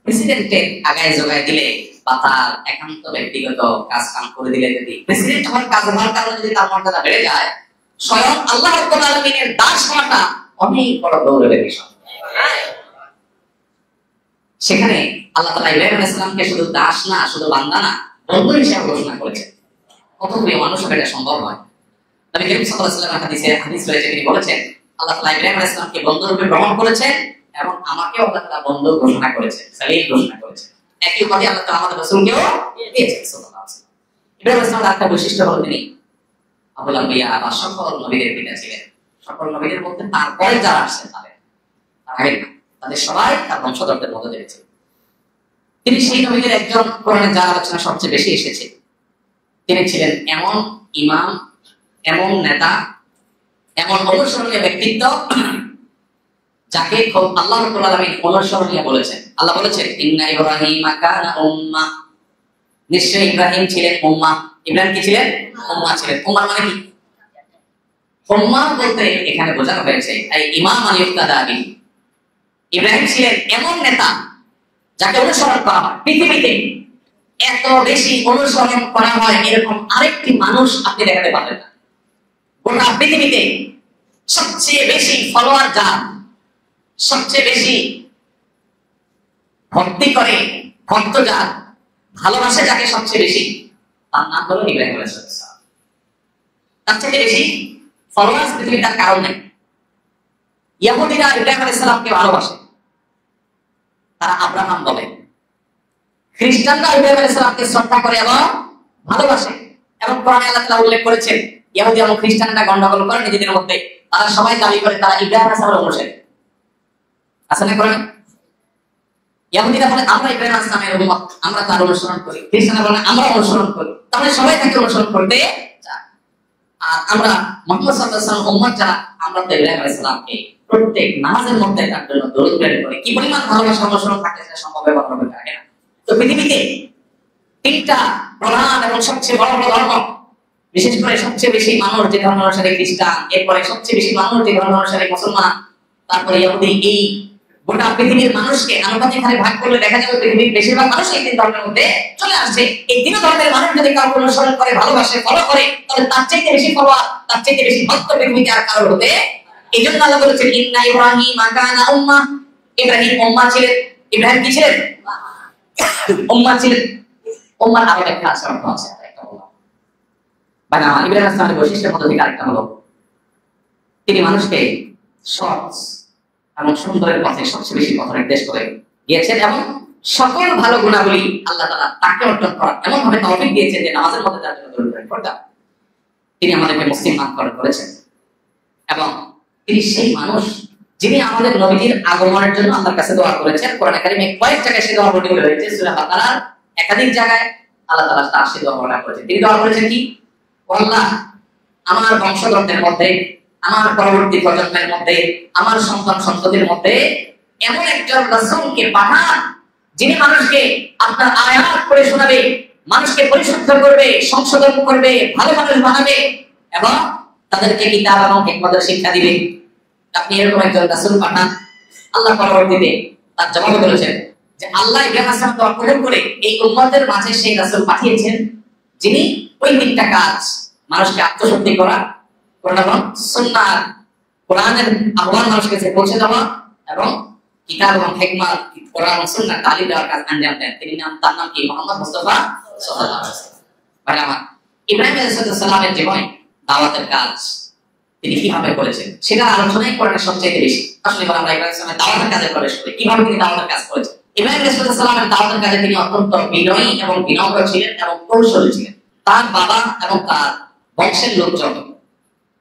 প্রেসিডেন্টের আগায় যোগায় দিলে বা তার একান্ত ব্যক্তিগত কাজ কাম করে দিলে, যদি প্রেসিডেন্ট হওয়ার কাজ হওয়ার কারণে যদি তার মর্যাদা বেড়ে যায়, স্বয়ং আল্লাহ রাব্বুল আলামিনের দাস হওয়াটা অনেক বড় গৌরবের বিষয়। সেখানে আল্লাহ তাআলা ইব্রাহিম আলাইহিস সালামকে শুধু দাস না, শুধু বান্দা না, বন্ধু হিসেবে ঘোষণা করেছেন। কত প্রিয় মানুষ এটা সম্ভব হয়। নবী করিম সাল্লাল্লাহু আলাইহি ওয়াসাল্লাম হাদিস রয়েছে, তিনি বলেছেন আল্লাহ তাআলা ইব্রাহিম আলাইহিস সালামকে বন্ধু রূপে গ্রহণ করেছেন এবং আমাকেও আল্লাহ তাআলা বন্ধু ঘোষণা করেছেন, খলিল ঘোষণা করেছেন। একই কথা আল্লাহ তাআলা আমাদের রাসূলকেও দিয়েছেন সাল্লাল্লাহু আলাইহি ওয়াসাল্লাম। ইব্রাহিম আলাইহিস সালামের একটা বৈশিষ্ট্য হলো তিনি আবুল আম্বিয়া বা সকল নবীদের পিতা ছিলেন। সকল নবীদের মধ্যে তারপরে যারা আসছেন তাদের সবাই তার বংশধরদের মধ্যে রয়েছে। তিনি সেই নবীদের একজন, কোরআনে যার আলোচনা সবচেয়ে বেশি এসেছে। তিনি ছিলেন এমন ইমাম, এমন নেতা, এমন অনুসরণীয় ব্যক্তিত্ব, যাকে খুব আল্লাহ রাব্বুল আলামিন অনুসরণীয় বলেছেন। আল্লাহ বলেছেন ইন্না ইব্রাহিমা কানা উম্মাহ, নিশ্চয়ই ইব্রাহিম ছিলেন উম্মাহ। ইব্রাহিম কি ছিলেন? উম্মাহ ছিলেন। উম্মাহ মানে কি? উম্মাহ বলতে এখানে বোঝানো হয়েছে এই ইমাম ইউক্তাদা বিহি। ইব্রাহিম ছিলেন এমন নেতা যাকে অনুসরণ করা হয়। পৃথিবীতে এত বেশি অনুসরণ করা হয় এরকম আরেকটি মানুষ আপনি দেখাতে পারবেন না। গোটা পৃথিবীতে সবচেয়ে বেশি ফলোয়ার যার, সবচেয়ে বেশি ভক্তি করে, ভক্ত যার, ভালোবাসে যাকে সবচেয়ে বেশি, তার নাম হলো ইব্রাহিম আলাইহিস সালাম। তার থেকে বেশি ফলোয়ার্স পৃথিবীতে তার কারণ নেই। ইহুদিরা ইব্রাহিম আলাইহিস সালামকে ভালোবাসে, তারা আব্রাহাম বলে। খ্রিস্টানরা ইব্রাহিম আলাইহিস সালামকে শ্রদ্ধা করে এবং ভালোবাসে। এবং কোরআনে আল্লাহ তাআলা উল্লেখ করেছেন ইহুদি এবং খ্রিস্টানরা গন্ডগোল করে নিজেদের মধ্যে, তারা সবাই দাবি করে তারা ইব্রাহিম আলাইহিস সালামের অনুসারী। আসলে কোরআনে ইহুদিরা বলে আমরা ইব্রাহিম আলাইহিস সালামের উম্মত, আমরা তার অনুসরণ করি। খ্রিস্টানরা বলে আমরা অনুসরণ করি। তাহলে সবাই তাকে অনুসরণ করতে চায়। আর আমরা মুহাম্মদ সাল্লাল্লাহু আলাইহি ওয়াসাল্লাম উম্মত যারা, আমরা তো ইব্রাহিম আলাইহিস সালামকে প্রত্যেক নামাজের মধ্যে তার জন্য দরুদ প্রেরণ করি। কি পরিমাণ ভালোবাসা অনুসরণ থাকতে সেটা সম্ভব হবে না। তো পৃথিবীতে তিনটা প্রধান এবং সবচেয়ে বড় বড় ধর্ম, বিশেষ করে সবচেয়ে বেশি মানুষ যে ধর্ম অনুসারী খ্রিস্টান, এরপরে সবচেয়ে বেশি মানুষ যে ধর্ম অনুসারী মুসলমান, তারপরে ইহুদি। এই গোটা পৃথিবীর মানুষকে আনুপাতিক হারে ভাগ করলে দেখা যাবে পৃথিবীর বেশিরভাগ মানুষ এই তিন ধর্মের মধ্যে চলে আসছে। এই তিন ধর্মের মানুষ যদি কাউকে অনুসরণ করে, ভালোবাসে, ফলো করে, তাহলে তার চাইতে বেশি ফলোয়ার, তার চাইতে বেশি ভক্ত পৃথিবীতে আর কারো হতে। এই জন্য আল্লাহ বলেছেন ইন্না ইব্রাহিমা কানা উম্মাহ। ইব্রাহিম উম্মাহ ছিলেন। ইব্রাহিম কি ছিলেন? উম্মাহ ছিলেন। উম্মার আরো একটা অর্থ আছে, একটা হলো মানে ইব্রাহিম আলাইহিস সালামের বৈশিষ্ট্যের মধ্যে থেকে আরেকটা হলো তিনি মানুষকে সৎ এবং সুন্দরের পথে সবচেয়ে বেশি পথ নির্দেশ করে গিয়েছেন এবং সকল ভালো গুণাবলী আল্লাহ তাআলা তাকে অর্জন করার এমন ভাবে তৌফিক দিয়েছেন যে নামাজের মধ্যে তার জন্য দরুদ প্রেরণ করতে তিনি আমাদেরকে মুসলিম নামকরণ করেছেন। এবং তিনি সেই মানুষ যিনি আমাদের নবীর আগমনের জন্য আল্লাহর কাছে দোয়া করেছেন। কোরআনে কারিমে কয়েক জায়গায় সেই দোয়া বর্ণিত হয়েছে। সূরা বাকারার একাধিক জায়গায় আল্লাহ তাআলা তার সেই দোয়া বর্ণনা করেছেন। তিনি দোয়া করেছেন কি? ও আল্লাহ, আমার বংশধরদের মধ্যে, আমার পরবর্তী প্রজন্মের মধ্যে, আমার সন্তান সন্ততির মধ্যে এমন একজন রাসূলকে পাঠান যিনি মানুষকে আপনার আয়াত পড়ে শোনাবে, মানুষকে পরিশুদ্ধ করবে, সংশোধন করবে, ভালো মানুষ বানাবে এবং তাদেরকে কিতাব এবং হিকমতের শিক্ষা দিবে। আপনি এরকম একজন রাসূল পাঠান। আল্লাহ পরবর্তীতে তার জবাবে বলেছেন যে আল্লাহ ইব্রাহিম আলাইহিস সালাম দোয়া কবুল করে এই উম্মতের মাঝে সেই রাসূল পাঠিয়েছেন যিনি ওই তিনটা কাজ, মানুষকে আত্মশুদ্ধি করা, কোরআন সুন্নাহ, কোরআনের আহ্বান মানুষকে পৌঁছে দেওয়া এবং কিতাব এবং হিকমত, কোরআন সুন্নাহ তালিম দেওয়ার কাজ আঞ্জাম দেন। তার নাম কি? মুহাম্মদ মুস্তাফা সাল্লাল্লাহু আলাইহি ওয়াসাল্লাম। ইব্রাহিম আলাইহিস সালামের জীবনে দাওয়াতের কাজ, তিনি কিভাবে করেছেন সেটা আলোচনাই কোরআনের সবচেয়ে বেশি। আসলে আমরা ইব্রাহিম ইসলামের দাওয়াতের কাজে প্রবেশ করি, কিভাবে তিনি দাওয়াতের কাজ করেছেন। ইব্রাহিম আলাইহিসসালামের দাওয়াতের কাজে তিনি অত্যন্ত বিনয়ী এবং বিনম্র ছিলেন এবং কৌশলী ছিলেন। তার বাবা এবং তার বংশের লোকজন,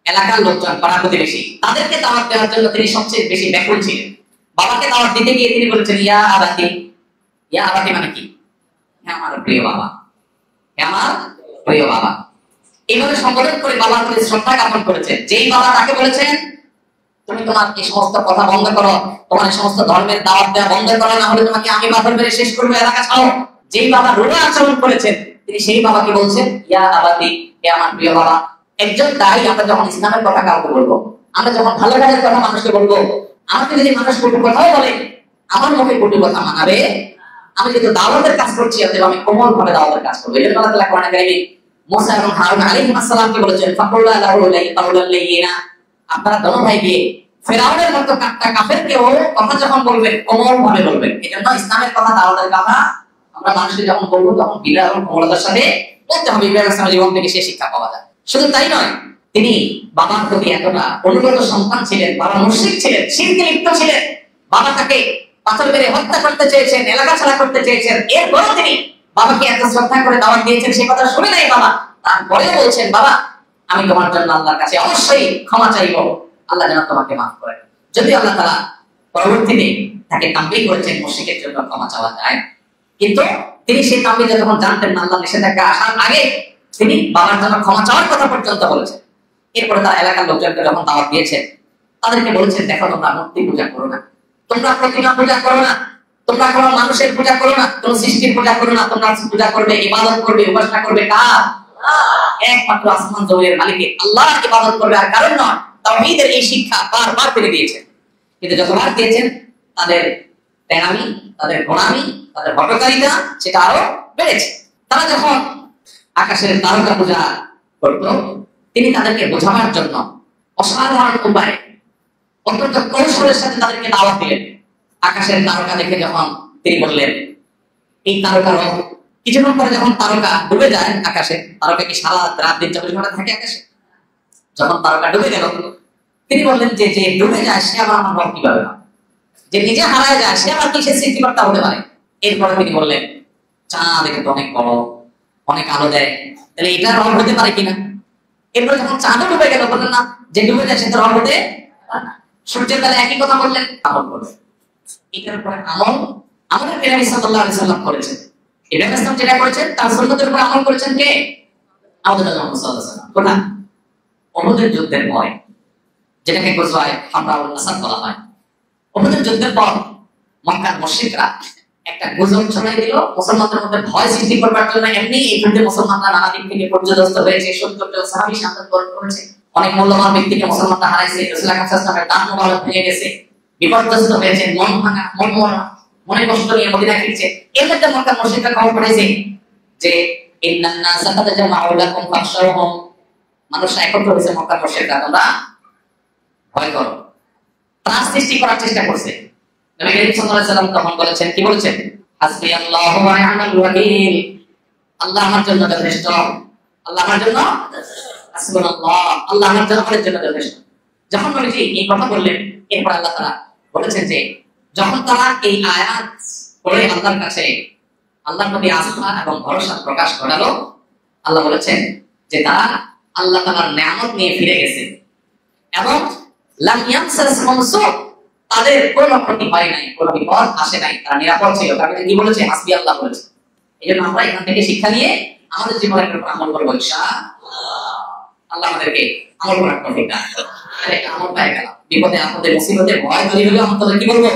এলাকার লোকজন, পাড়া প্রতিবেশী, তাদেরকে দাওয়াত দেওয়ার জন্য তিনি সবচেয়ে বেশি ব্যাকুল ছিলেন। বাবাকে দাওয়াত দিতে গিয়ে তিনি বলেছেন ইয়া আবাতি। ইয়া আবাতি মানে কি? হে আমার প্রিয় বাবা, হে আমার প্রিয় বাবা। এইভাবে সম্বোধন করে বাবার প্রতি শ্রদ্ধা জ্ঞাপন করেছেন। যেই বাবা তাকে বলেছেন তুমি তোমার এই সমস্ত কথা বন্ধ করো, তোমার এই সমস্ত ধর্মের দাওয়াত দেওয়া বন্ধ করো, না হলে তোমাকে আমি পাথর মেরে শেষ করবো, এলাকা ছাড়ো। যেই বাবা রূঢ় আচরণ করেছেন তিনি সেই বাবাকে বলছেন ইয়া আবাতি, হে আমার প্রিয় বাবা। একজন দায়ী, আমরা যখন ইসলামের কথা কাউকে বলবো, আমরা যখন ভালো কাজের কথা মানুষকে বলবো, আমাকে যদি মানুষ কটু কথাও বলে আমার মুখে কটু কথা মানাবে। আমি যেহেতু দাওয়াতের কাজ করছি অতএব আমি কোমল ভাবে দাওয়াতের কাজ করবো। এই জন্য আল্লাহ তাআলা কোরআনে কারীমে মুসা এবং হারুন আলাইহিস সালামকে বলেছেন ফাকুল্লা লাহু কাউলান লাইয়িনা, আপনারা দোনো ভাই গিয়ে ফিরআউনের মতো কাফেরকেও কথা যখন বলবেন কোমল ভাবে বলবেন। এজন্য ইসলামের কথা, দাওয়াতের কথা আমরা মানুষকে যখন বলবো তখন বিনয় এবং কোমলতার সাথে বলতে হবে। ইব্রাহিম ইসলামের জীবন থেকে সে শিক্ষা পাওয়া যায়। শুধু তাই নয়, তিনি বাবার প্রতি এতটা অনুগত সন্তান ছিলেন। বাবা মুশরিক ছিলেন, শিরকে লিপ্ত ছিলেন। বাবা তাকে পাথর মেরে হত্যা করতে চেয়েছেন, এলাকা ছাড়া করতে চেয়েছেন। এরপরও তিনি বাবাকে এত শ্রদ্ধা করে দাওয়াত দিয়েছেন, সে কথা শুনে নাই বাবা। তারপরেও বলছেন বাবা আমি তোমার জন্য আল্লাহর কাছে অবশ্যই ক্ষমা চাইবো, আল্লাহ যেন তোমাকে মাফ করেন। যদি আল্লাহ তাআলা পরবর্তীতে তাকে তাম্বিহ করেছেন মুশরিকের জন্য ক্ষমা চাওয়া যায়, কিন্তু তিনি সেই তাম্বিহ যখন জানতেন না, আল্লাহ নিষেধাজ্ঞা আসার আগে তিনি বাবার জন্য ক্ষমা চাওয়ার কথা পর্যন্ত বলেছেন। এরপরে তার এলাকার লোকজনকে যখন দাওয়াত দিয়েছেন তাদেরকে বলেছেন দেখো তোমরা মূর্তি পূজা করো না, তোমরা প্রতিমা পূজা করো না, তোমরা কোনো মানুষের পূজা করো না, কোনো সৃষ্টির পূজা করো না। তোমরা পূজা করবে, ইবাদত করবে, উপাসনা করবে কার? একমাত্র আসমান জমিনের মালিকের আল্লাহর ইবাদত করবে, আর কারণ নয়। তাওহীদের এই শিক্ষা বারবার করে দিয়েছেন, কিন্তু যতবার দিয়েছেন তাদের তেনামি, তাদের গোলামি, তাদের হটকারিতা সেটা আরো বেড়েছে। তারা যখন আকাশের তারকা পূজা করত তিনি তাদেরকে বোঝাবার জন্য অসাধারণ উপায়ে অত্যন্ত কৌশলের সাথে তাদেরকে দাওয়াত দিলেন। আকাশের তারকা দেখে যখন তিনি বললেন এই তারকার কিছুক্ষণ পরে যখন তারকা ডুবে যায় আকাশে, তারকা কি সারা রাত দিন 24 ঘন্টা থাকে আকাশে? যখন তারকা ডুবে গেল তিনি বললেন যে যে ডুবে যায় সে আবার আমার রব কিভাবে হবে? যে নিজে হারায় যায় সে আবার কিসের সৃষ্টিকর্তা হতে পারে? এরপরে তিনি বললেন চাঁদ দেখে তো অনেক বড়, অনেক আলো দেয়, তাহলে এটা রব হতে পারে কিনা? এরপরে যখন চাঁদও ডুবে গেল বললেন না যে ডুবে যায় সে তো রব হতে পারে না। সূর্যের বেলা একই কথা বললেন, আমল করলেন। এটার উপরে আমল আমাদের নবী সাল্লাল্লাহু আলাইহি সাল্লাম করেছেন। ইব্রাহিম ইসলাম যেটা করেছেন তার সুন্নতের উপর আমল করেছেন কে? আমাদের নবী মুহাম্মদ সাল্লাল্লাহু আলাইহি ওয়াসাল্লাম। কোথা? উহুদের যুদ্ধের পরে, যেটাকে গোজওয়ায়ে হামরাউল আসাদ বলা হয়। উহুদের যুদ্ধের পর মক্কার মুশরিকরা একটা গুজব ছড়াই দিল মুসলমানদের মধ্যে ভয় সৃষ্টি করবার জন্য। এমনি এই যুদ্ধে মুসলমানরা নানা দিক থেকে পর্যদস্ত হয়েছে, 70 জন সাহাবী শাহাদাত বরণ করেছে, অনেক মূল্যবান ব্যক্তিকে মুসলমানরা হারাইছে, রাসূল আকরাম সাল্লাল্লাহু আলাইহি ওয়াসাল্লামের দান মোবারক ভেঙে গেছে, বিপর্যস্ত হয়েছে, মন ভাঙা, মনে কষ্ট নিয়ে মদিনা ফিরছে। এর মধ্যে মক্কার মুশরিকরা খবর পাঠাইছে যে ইন্নান নাসা কাদ জামাউ লাকুম ফাখশাউহুম, মানুষরা একত্র হয়েছে, মক্কার মুশরিকরা তোমরা ভয় করো, ত্রাস সৃষ্টি করার চেষ্টা করছে। নবী করিম সাল্লাল্লাহু আলাইহি ওয়াসাল্লাম তখন বলেছেন, কি বলেছেন? হাসবিয়াল্লাহু ওয়া নি'মাল ওয়াকিল, আল্লাহ আমার জন্য যথেষ্ট, আল্লাহ আমার জন্য হাসবুনাল্লাহ, আল্লাহ আমার জন্য যথেষ্ট। যখন নবীজি এই কথা বললেন এরপর আল্লাহ তাআলা বলেছেন যে যখন তারা এই আয়াত পড়ে আল্লাহর কাছে আল্লাহর প্রতি আস্থা এবং ভরসা প্রকাশ করালো, আল্লাহ বলেছেন যে তারা আল্লাহ তাআলার নিয়ামত নিয়ে ফিরে গেছে এবং লাম ইয়ামসাসহুম সু, তাদের কোনো ক্ষতি হয় নাই, কোনো বিপদ আসে নাই, তারা নিরাপদ ছিল। কারণ কি বলেছে? হাসবি আল্লাহ বলেছে। এজন্য আমরা এখান থেকে শিক্ষা নিয়ে আমাদের জীবনের উপর আমল করব ইনশাআল্লাহ। আল্লাহ আমাদেরকে আমল করার তৌফিক দান করুন। আরে আমল পায় গেল, বিপদে আপদে মুসিবতে ভয় তৈরি হলে আমরা কি বলবো?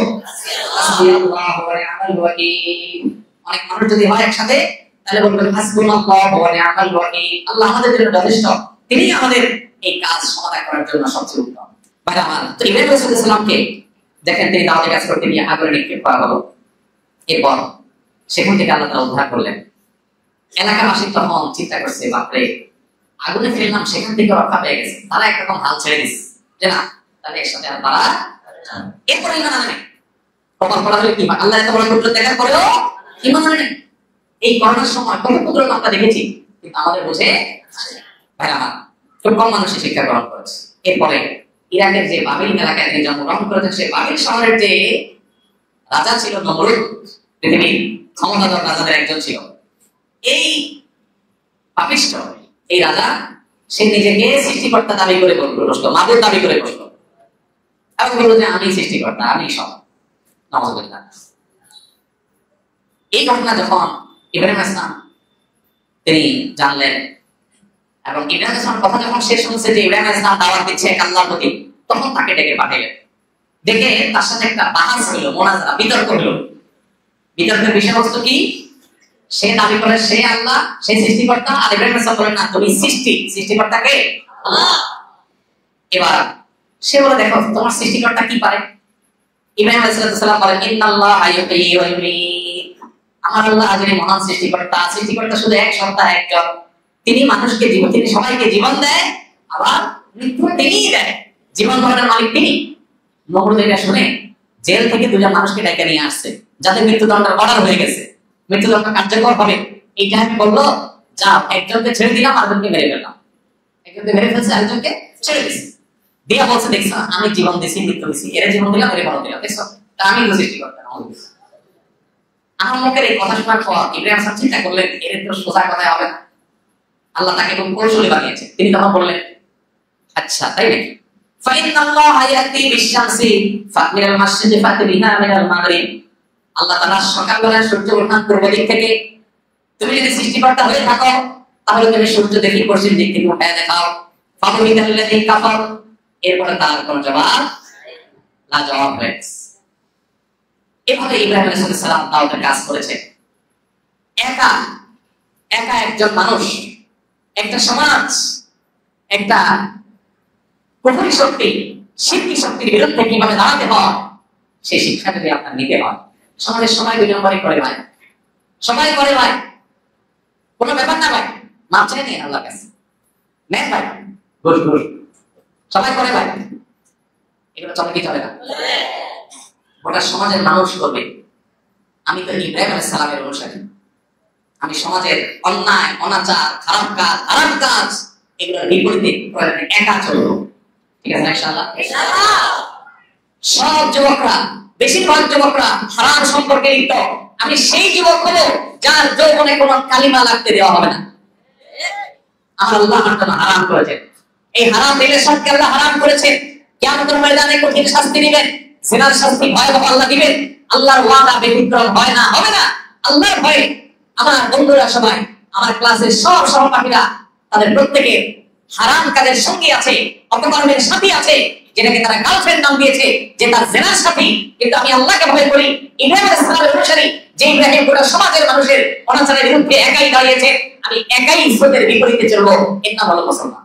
হাসবিয়াল্লাহু ওয়া নি'মাল ওয়াকিল। অনেক মানুষ যদি হয় একসাথে তাহলে বলবেন হাসবুনাল্লাহু ওয়া নি'মাল ওয়াকিল, আল্লাহ আমাদের জন্য যথেষ্ট, তিনি আমাদের এই কাজ সমাধান করার জন্য সবচেয়ে উত্তম। ভাই আমার, তো ইব্রাহিম আলাইহিস সালামকে দেখেন তিনি দাওয়াতের কাজ করতে গিয়ে আগুনে নিক্ষেপ করা হলো। এরপর সেখান থেকে আল্লাহ তাআলা উদ্ধার করলেন। এলাকাবাসী তখন চিন্তা করছে বাপরে আগুনে ফেললাম সেখান থেকে রক্ষা পেয়ে গেছে, তারা একরকম হাল ছেড়ে দিচ্ছে যে না তাহলে এর সাথে তারা এরপরে ইমান আনে। কপাল পড়া হলে কি আল্লাহ এত বড় কুদরত দেখার পরেও ইমান আনে। এই করোনার সময় কত কুদরত আমরা দেখেছি কিন্তু আমাদের বুঝে ভাই আমার খুব কম মানুষই শিক্ষা গ্রহণ করেছে। এরপরে ইরাকের যে বাবিল এলাকায় তিনি জন্মগ্রহণ করেছেন, সেই বাবিল শহরের যে রাজা ছিল নমরুদ, পৃথিবীর ক্ষমতাধর রাজাদের একজন ছিল। এই পাপিষ্ঠ এই রাজা, সে নিজেকে সৃষ্টিকর্তা দাবি করে বসলো, মাবুদ দাবি করে বসলো, এবং বললো যে আমি সৃষ্টিকর্তা, আমি সব। নাউযুবিল্লাহ। এই ঘটনা যখন ইব্রাহিম ইসলাম তিনি জানলেন, এবং ইব্রাহিম ইসলাম কথা যখন সে শুনছে যে ইব্রাহিম ইসলাম দাওয়াত দিচ্ছে এক আল্লাহর প্রতি, তখন তাকে ডেকে পাঠাইলেন। ডেকে তার সাথে একটা বাহাস হলো, মুনাজারা, বিতর্ক হলো। বিতর্কের বিষয়বস্তু কি? সে দাবি করে সে আল্লাহ, সে সৃষ্টিকর্তা, আর ইব্রাহিম ইসলাম বলেন না, তুমি সৃষ্টিকর্তা কে? আল্লাহ। এবার সে বলে, দেখো তোমার সৃষ্টিকর্তা কি পারে? ইব্রাহিম আলাইহিস সালাম বলেন, ইন্নাল্লাহা ইউহয়ি ওয়া ইউমীত। আমার আল্লাহ যিনি মহান সৃষ্টিকর্তা, সৃষ্টিকর্তা শুধু এক সত্তা, একজন। তিনি মানুষকে জীবন, তিনি সবাইকে জীবন দেয়, আবার মৃত্যু তিনিই দেয়। জীবন মরণের মালিক তিনি। নমরুদ এটা শুনে জেল থেকে দুজন মানুষকে ডেকে নিয়ে আসছে, যাদের মৃত্যুদণ্ডের অর্ডার হয়ে গেছে, মৃত্যুদণ্ড কার্যকর হবে। এই টাইমে বললো, যাও একজনকে ছেড়ে দিলাম, আরেকজনকে মেরে ফেললাম। একজনকে মেরে ফেলছে, আরেকজনকে ছেড়ে দিচ্ছে। দিয়া বলছে, দেখছো আমি জীবন দিছি, মৃত্যু দিছি, এর জীবন দিলাম, এর মরণ দিলাম, দেখছো আমি তো সৃষ্টিকর্তা। আমার মুখের এই কথা শোনার পর ইব্রাহিম ইসলাম চিন্তা করলেন, এর তো সোজা কথাই হবে না, আল্লাহ তাকে খুব কৌশলী বানিয়েছে। তিনি তখন বললেন, আচ্ছা তাই নাকি? ফাইনাল্লাহা ইয়াতি বিশ-শামসি মিনাল মাশরিকি ফাতি বিহা মিনাল মাগরিব। আল্লাহ তাআলা সকালবেলা সূর্য ওঠান পূর্ব দিক থেকে। তুমি যদি সৃষ্টিকর্তা হয়ে থাকো, তাহলে তুমি সূর্য দেখি পশ্চিম দিক থেকে উঠায় দেখাও। ফাবুহিতাল্লাযী কাফার। এরপরে তার কোন জবাব না, জবাব হয়েছে। এভাবে ইব্রাহিম আলাইহিস সালাম দাওয়াতের কাজ করেছে। একা একা একজন মানুষ, একটা সমাজ, একটা কুফরি শক্তি, শিরকি শক্তির বিরুদ্ধে কিভাবে দাঁড়াতে হয়, সেই শিক্ষা যদি আপনার নিতে হয়। সমাজের সবাই দুই নম্বরই করে ভাই, সবাই করে ভাই, কোনো ব্যাপার না ভাই, মাপ চাই নেই আল্লাহর কাছে, নেন ভাই, ঘুষ ঘুষ সবাই করে ভাই, এগুলো চলে কি চলে না? গোটা সমাজের মানুষ করবে। আমি তো ইব্রাহিম আলাইহিস সালামের অনুসারী, আমি সমাজের অন্যায়, অনাচার, খারাপ কাজ, হারাম কাজ, এগুলোর বিপরীতে একা চলবো। ঠিক আছে ইনশাআল্লাহ? সব যুবকরা, বেশিরভাগ যুবকরা হারাম সম্পর্কে লিপ্ত। আমি সেই যুবক হবো যার যৌবনে কোনো কালিমা লাগতে দেওয়া হবে না। আমার আল্লাহ আমার জন্য হারাম করেছেন। এই হারাম রিলেশনকে আল্লাহ হারাম করেছেন। কিয়ামতের ময়দানে কঠিন শাস্তি দিবেন, জিনার শাস্তি ভয়াবহ আল্লাহ দিবেন। আল্লাহর ওয়াদা ব্যতিক্রম হয় না, হবে না। আল্লাহর ভয়ে আমার বন্ধুরা সবাই, আমার ক্লাসের সব সহপাঠীরা, তাদের প্রত্যেকের হারাম কাজের সঙ্গী আছে, অপকর্মের সাথী আছে, যেটাকে তারা গার্লফ্রেন্ড নাম দিয়েছে, যে তার জিনার সাথী। কিন্তু আমি আল্লাহকে ভয় করি। ইব্রাহিম আলাইহিস সালামের অনুসারী, যে ইব্রাহিম গোটা সমাজের মানুষের অনাচারের বিরুদ্ধে একাই দাঁড়িয়েছে, আমি একাই ইসলামের বিপরীতে চলবো। এর নাম হলো মুসলমান।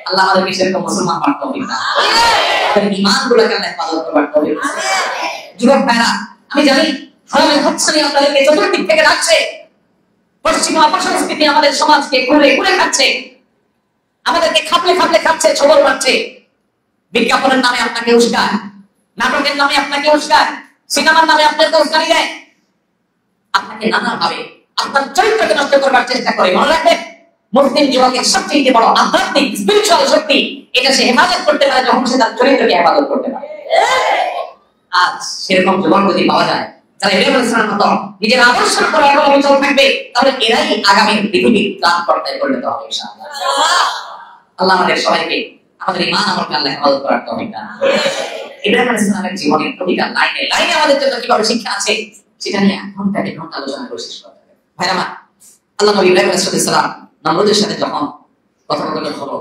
আল্লাহ আমাদেরকে সেরকম মুসলমান বানাতে হবে না, ঈমানগুলোকে আল্লাহ হেফাজত করতে হবে। যুবক ভাইরা, আমি জানি হারামের হাতছানি আপনাদেরকে চতুর্দিক থেকে ডাকছে। পশ্চিমা অপসংস্কৃতি আমাদের সমাজকে ঘুরে ঘুরে খাচ্ছে, আমাদেরকে খাপলে খাপলে খাচ্ছে, ছবল মারছে। বিজ্ঞাপনের নামে আপনাকে উস্কায়, নাটকের নামে আপনাকে উস্কায়, সিনেমার নামে আপনাকে উস্কানি দেয়, আপনাকে নানাভাবে আপনার চরিত্রকে নষ্ট করবার চেষ্টা করে। মনে রাখবেন, মুসলিম যুবকের সবচেয়ে বড় আধ্যাত্মিক স্পিরিচুয়াল শক্তি, এটা সে হেফাজত করতে পারে যখন সে তার চরিত্রকে হেফাজত করতে পারে। আজ সেরকম যুবক যদি পাওয়া যায় যারা ইব্রাহিম আলাইহিস সালামের মতো নিজের আদর্শের উপর অটল থাকবে, তাহলে এরাই আগামী পৃথিবীর ত্রাণকর্তায় পরিণত হবে ইনশাআল্লাহ। আল্লাহ আমাদের সবাইকে আমাদের ঈমান আমলকে আল্লাহ হেফাজত করার তৌফিক দান করুন। ইব্রাহিম আলাইহিস সালামের জীবনের প্রতিটা লাইনে লাইনে আমাদের জন্য কিভাবে শিক্ষা আছে, সেটা নিয়ে ঘন্টাকে ঘন্টা আলোচনা করে শেষ করা যাবে। ভাইরা আমার, আল্লাহ নবী ইব্রাহিম আলাইহিস সালাম নমরুদের সাথে যখন কথোপকথন হলো,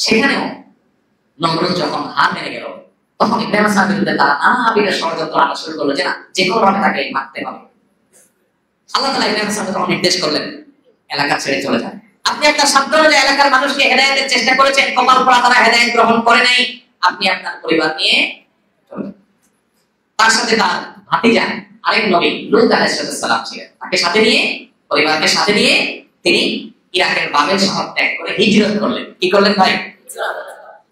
সেখানেও নমরুদ যখন হার মেনে গেল, তখন ইব্রাহিম আলাইহিস সালামের বিরুদ্ধে তারা নানাবিধ ষড়যন্ত্র আনা শুরু করলো, যে না, যে কোনো ভাবে তাকে মারতে হবে। আল্লাহ তাআলা ইব্রাহিম আলাইহিস সালামকে তখন নির্দেশ করলেন, এলাকা ছেড়ে চলে যান। আপনি একটা সাধারণ এলাকার মানুষকে হেদায়েতের চেষ্টা করেছেন, কপাল পোড়া তারা হেদায়েত গ্রহণ করে নাই, আপনি আপনার পরিবার নিয়ে চলে যান। তার সাথে তার ভাতিজা আরেক নবী লূত আলাইহিস সালাম ছিলেন, তাকে সাথে নিয়ে, পরিবারকে সাথে নিয়ে তিনি ইরাকের বাবেল শহর ত্যাগ করে হিজরত করলেন। কি করলেন ভাই?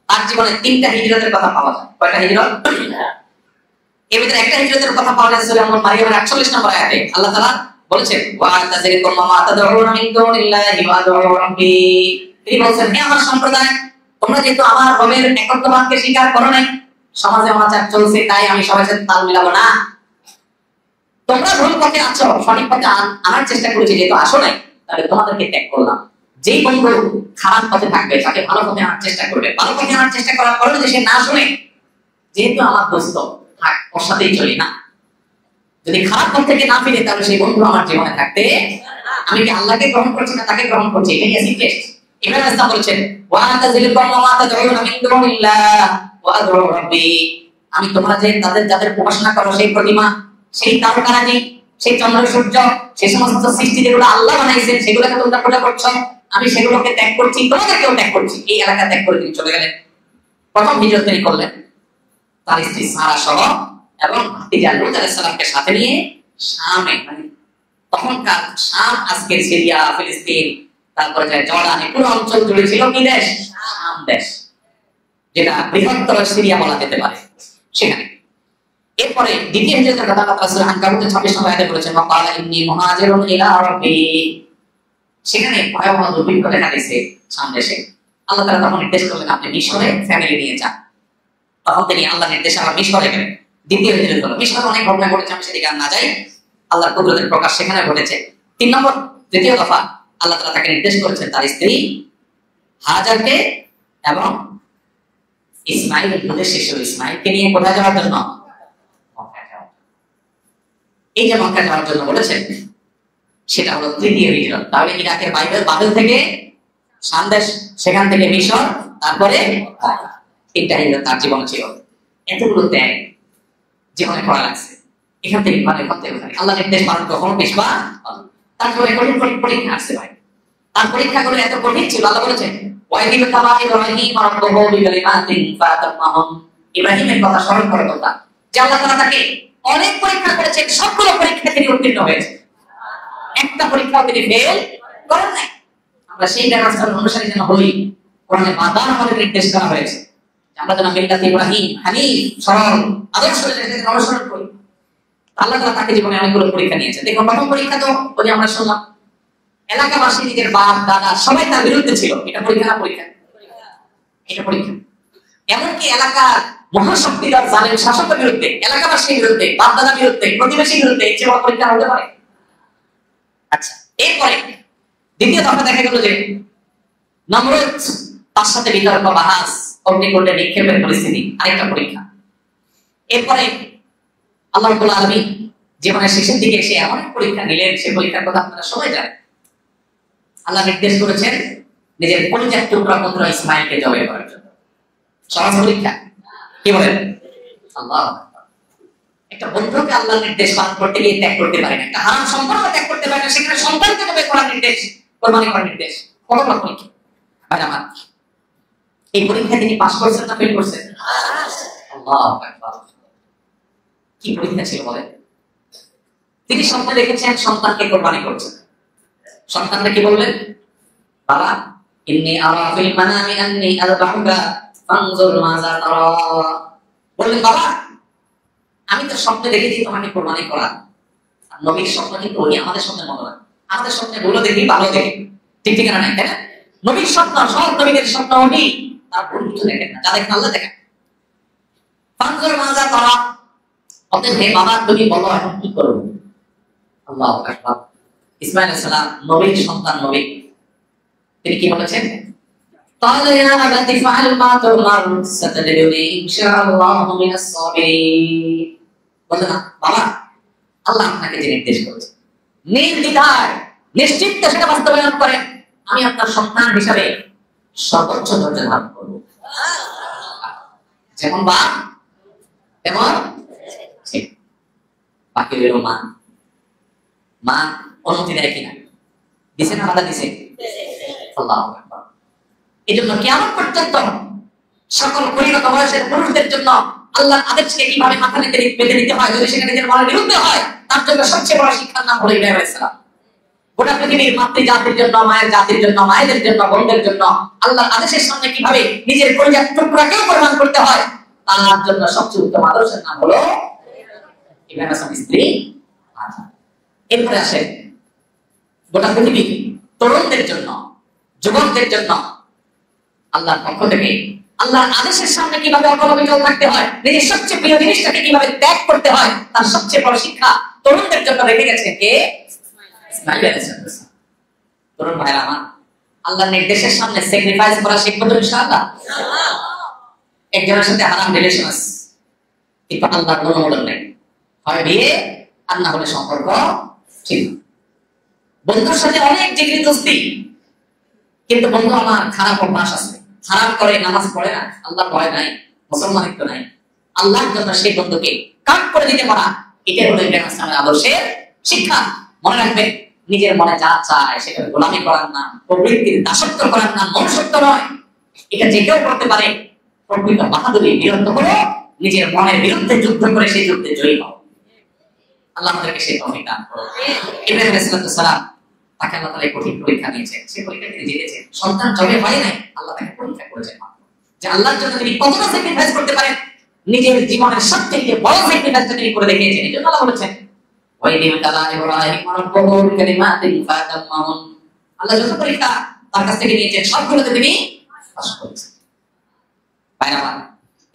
তার জীবনে 3টা হিজরতের কথা পাওয়া যায়। কয়টা হিজরত? এর ভিতরে একটা হিজরতের কথা পাওয়া যায় সূরা মারইয়ামের 48 নম্বর আয়াতে। আল্লাহ তাআলা বলেছেন, ওয়া তাযরিকুম মা তাদউনা মিন দুনিল্লাহি ওয়া আদউ রাব্বি তিনি বলছেন, হে আমার সম্প্রদায়, তোমরা যেহেতু আমার রবের একত্ববাদকে স্বীকার করো নাই, সমাজে অনাচার চলছে, তাই আমি সবার সাথে তাল মিলাবো না। তোমরা ভুল পথে আছো, সঠিক পথে আনার চেষ্টা করেছি, যেহেতু আসো নাই, তাহলে তোমাদেরকে ত্যাগ করলাম। যেই বন্ধু খারাপ পথে থাকবে তাকে ভালো পথে আনার চেষ্টা করবে, ভালো পথে আনার চেষ্টা করার পরে যদি সে না শুনে, যেহেতু আমার দোস্ত, থাক, ওর সাথেই চলি না। যদি খারাপ পথ থেকে না ফিরে, তাহলে সেই বন্ধু আমার জীবনে থাকতে, আমি কি আল্লাহকে গ্রহণ করছি না তাকে গ্রহণ করছি, এটাই আছে টেস্ট। ইব্রাহিম আলাইহিস সালাম বলেছেন, ওয়া তাযিলুকুম ওয়া মা তাদউনা মিন দুনিল্লাহ ওয়া আদউ রাব্বি, আমি তোমরা যে যাদের উপাসনা করো, সেই প্রতিমা, সেই তারকারাজি, সেই চন্দ্র সূর্য, সেই সমস্ত সৃষ্টি যেগুলো আল্লাহ বানাইছেন, সেগুলোকে তোমরা পূজা করছো, আমি সেগুলোকে ত্যাগ করছি, তোমাদেরকেও ত্যাগ করছি। এই এলাকা ত্যাগ করে তিনি চলে গেলেন। প্রথম হিজরত তিনি করলেন তার স্ত্রী সারা সহ এবং ভাতিজা লূত আলাইহিস সালামকে সাথে নিয়ে শামে, মানে তখনকার শাম, আজকের সিরিয়া, ফিলিস্তিন, তারপরে জর্ডান, পুরো অঞ্চল জুড়ে ছিল কি দেশ? শাম দেশ, যেটা বৃহত্তর সিরিয়া বলা যেতে পারে, সেখানে। এরপরে দ্বিতীয় হিজরতের কথা আল্লাহ রাসূল আনকাবুতের 26 নম্বর আয়াতে বলেছেন, ওয়া ক্বালা ইন্নী মুহাজিরুন ইলা রাব্বি। সেখানে ভয়াবহ দুর্ভিক্ষ দেখা দিয়েছে শাম দেশে। আল্লাহ তাআলা তখন নির্দেশ করলেন, আপনি মিশরে ফ্যামিলি নিয়ে যান। তখন তিনি আল্লাহ নির্দেশে আবার মিশরে গেলেন। দ্বিতীয় হিজরত হলো। মিশরে অনেক ঘটনা ঘটেছে, আমি সেদিকে আর না যাই। আল্লাহর কুদরতের প্রকাশ সেখানে ঘটেছে। 3 নম্বর, দ্বিতীয় দফা, আল্লাহ তাআলা তাকে নির্দেশ করেছেন তার স্ত্রী হাজারকে এবং ইসমাঈল, দুধের শিশু ইসমাঈলকে নিয়ে কোথায় যাওয়ার জন্য? মক্কা যাওয়ার। এই যে মক্কা যাওয়ার জন্য বলেছেন, সেটা হলো তৃতীয় হিজরত। তাহলে ইরাকের বাবেল থেকে শাম দেশ, সেখান থেকে মিশর, তারপরে তিনটা হিজরত তার জীবনে ছিল। এতগুলো ত্যাগ জীবনে করা লাগছে। এখান থেকে আল্লাহ নির্দেশ পালন কখনো পিছপা। তারপরে কঠিন কঠিন পরীক্ষা আসছে ভাই। তার পরীক্ষাগুলো এত কঠিন ছিল, আল্লাহ বলেছেন, ওয়াইদিল তাবাহি ইব্রাহিম রাব্বুহু বিকালিমাতিন ফাতাম্মাহুম। ইব্রাহিমের কথা স্মরণ করে তোমরা, যে আল্লাহ তাআলা তাকে অনেক পরীক্ষা করেছেন, সবগুলো পরীক্ষা তিনি উত্তীর্ণ হয়েছেন, একটা পরীক্ষাও তিনি ফেল করেন নাই। আমরা সেই ব্যবস্থার অনুসারী যেন হই, কোরআনে বারবার আমাদের নির্দেশ করা হয়েছে, আমরা যেন মিল্লাত ইব্রাহিম হানিফ, সরল আদর্শ অনুসরণ করি। আল্লাহ তাআলা তাকে জীবনে অনেকগুলো পরীক্ষা নিয়েছেন। দেখুন, প্রথম পরীক্ষা তো ওই আমরা শুনলাম, এলাকাবাসী, নিজের বাপ দাদা সবাই তার বিরুদ্ধে ছিল। এটা পরীক্ষা না? পরীক্ষা, এটা পরীক্ষা। এমনকি এলাকার মহাশক্তিধর জালেম শাসকের বিরুদ্ধে, এলাকাবাসীর বিরুদ্ধে, বাপ দাদার বিরুদ্ধে, প্রতিবেশীর বিরুদ্ধে, এই বড় পরীক্ষা হতে পারে? আচ্ছা, এরপরে দ্বিতীয় দফা দেখা গেল যে নমরুদ, তার সাথে বিতর্ক, বাহাস, অগ্নিকুণ্ডে নিক্ষেপের পরিস্থিতি, আরেকটা পরীক্ষা। এরপরে আল্লাহ রাব্বুল আলামিন জীবনের শেষের দিকে এসে এমন পরীক্ষা নিলেন, সেই পরীক্ষার কথা আপনারা সবাই জানেন। আল্লাহ নির্দেশ করেছেন নিজের পরিত্যাগ টুকরা পুত্র ইসমাঈলকে জবাই করার জন্য। সহজ পরীক্ষা? কি বলেন? আল্লাহ, একটা বন্ধুকে আল্লাহ নির্দেশ পালন করতে গিয়ে ত্যাগ করতে পারে না, একটা হারাম সম্পর্ক ত্যাগ করতে পারে না, সেখানে সন্তানকে জবাই করার নির্দেশ, কোরবানি করার নির্দেশ। কত বড় পরীক্ষা! আর আমার এই পরীক্ষা তিনি পাস করছেন না ফেল করছেন? আল্লাহু আকবার! কি পরীক্ষা ছিল বলেন? তিনি স্বপ্নে দেখেছেন সন্তানকে কোরবানি করছেন। সন্তানরা কি বললেন? বাবা, ইন্নী আরা ফিল মানামি আন্নী আযবাহুকা ফানজুর মাযা তারা। বললেন, বাবা, আমি তো স্বপ্নে দেখেছি তোমাকে কোরবানি করা। আর নবীর স্বপ্ন কিন্তু ওই আমাদের স্বপ্নের মতো না। আমাদের স্বপ্নে ভুলও দেখি, ভালো দেখি, ঠিক ঠিকানা নাই, তাই না? নবীর স্বপ্ন, সব নবীদের স্বপ্ন উনি তার ভুল কিছু দেখেন না, যা দেখেন আল্লাহ দেখেন। ফানজুর মাযা তারা, অতএব হে বাবা, তুমি বলো এখন কি করব? আল্লাহু আকবার! ইসমাঈল আলাইহিস সালাম নবীর সন্তান, নবী, তিনি কি বলেছেন? قال يا أبت افعل ما تؤمر ستجدني إن شاء الله من الصابرين। বলেন না, বাবা, আল্লাহ আপনাকে যে নির্দেশ করেছে, নির্দ্বিধায় নিশ্চিত সেটা বাস্তবায়ন করেন, আমি আপনার সন্তান হিসাবে সর্বোচ্চ ধৈর্য ধারণ করব। যেমন বাপ তেমন ছেলে। বাকি রইল মা। মা অনুমতি দেয় কিনা? দিছে না? বাধা দিছে? আল্লাহু আকবার! এই জন্য কিয়ামত পর্যন্ত সকল পরিণত বয়সের পুরুষদের জন্য আল্লাহর আদেশকে কিভাবে মাথা পেতে নিতে হয়, যদি সেটা নিজের মনের বিরুদ্ধে হয়, তার জন্য সবচেয়ে বড় শিক্ষার নাম হলো ইব্রাহিম আলাইহিস সালাম। গোটা পৃথিবীর মাতৃ জাতির জন্য, মায়ের জাতির জন্য, মায়েদের জন্য, বোনদের জন্য আল্লাহর আদেশের সামনে কিভাবে নিজের কলিজার টুকরাকেও কোরবান করতে হয়, তার জন্য সবচেয়ে উত্তম আদর্শের নাম হলো ইব্রাহিম আলাইহিস সালামের স্ত্রী হাজার। এরপরে আসে গোটা পৃথিবী তরুণদের জন্য, যুবকদের জন্য আল্লাহর পক্ষ থেকে আল্লাহর আদেশের সামনে কিভাবে অবলম্বিত থাকতে হয়, নিজের সবচেয়ে প্রিয় জিনিসটাকে কিভাবে ত্যাগ করতে হয়, তার সবচেয়ে বড় শিক্ষা তরুণদের জন্য রেখে গেছেন কে? ইসমাঈল আলাইহিস সালাম। তরুণ ভাইরা আমার, আল্লাহর নির্দেশের সামনে স্যাক্রিফাইস করা শিখবো তো ইনশাআল্লাহ। একজনের সাথে হারাম রিলেশন আছে, কিন্তু আল্লাহর অনুমোদন নেই, হয় বিয়ে আর না হলে সম্পর্ক ঠিক না। বন্ধুর সাথে অনেক জিগরি দোস্তি, কিন্তু বন্ধু আমার খারাপ অভ্যাস আছে, খারাপ করে, নামাজ পড়ে না, আল্লাহর ভয় নাই, মুসলমানিত্ব নাই, আল্লাহর জন্য সেই বন্ধুকে কাট করে দিতে পারা, এটা হলো ইব্রাহিম আলাইহিস সালামের আদর্শের শিক্ষা। মনে রাখবেন, নিজের মনে যা চায় সেটা গোলামি করার নাম, প্রবৃত্তির দাসত্ব করার নাম মনুষ্যত্ব নয়। এটা যে কেউ করতে পারে। প্রকৃত বাহাদুরি বীরত্ব হলো নিজের মনের বিরুদ্ধে যুদ্ধ করে সেই যুদ্ধে জয়ী হওয়া। আল্লাহ আমাদেরকে সেই তৌফিক দান করুন। ইব্রাহিম আলাইহিস সালাম, তাকে আল্লাহ তাআলা কঠিন পরীক্ষা দিয়েছেন, সেই পরীক্ষা তিনি জিতেছেন। সন্তান জবে হয় নাই, আল্লাহ তাকে পরীক্ষা করেছেন যে আল্লাহর জন্য তিনি কতটা স্যাক্রিফাইস করতে পারেন। নিজের জীবনের সবথেকে বড় স্যাক্রিফাইসটা তিনি করে দেখিয়েছেন। এই জন্য আল্লাহ বলেছেন, ওয়াইদিন কালা ইব্রাহিম রাব্বুহু বিকালিমাতিন ফাতাম্মাহুন। আল্লাহ যত পরীক্ষা তার কাছ থেকে নিয়েছেন, সবগুলোতে তিনি পাস করেছেন।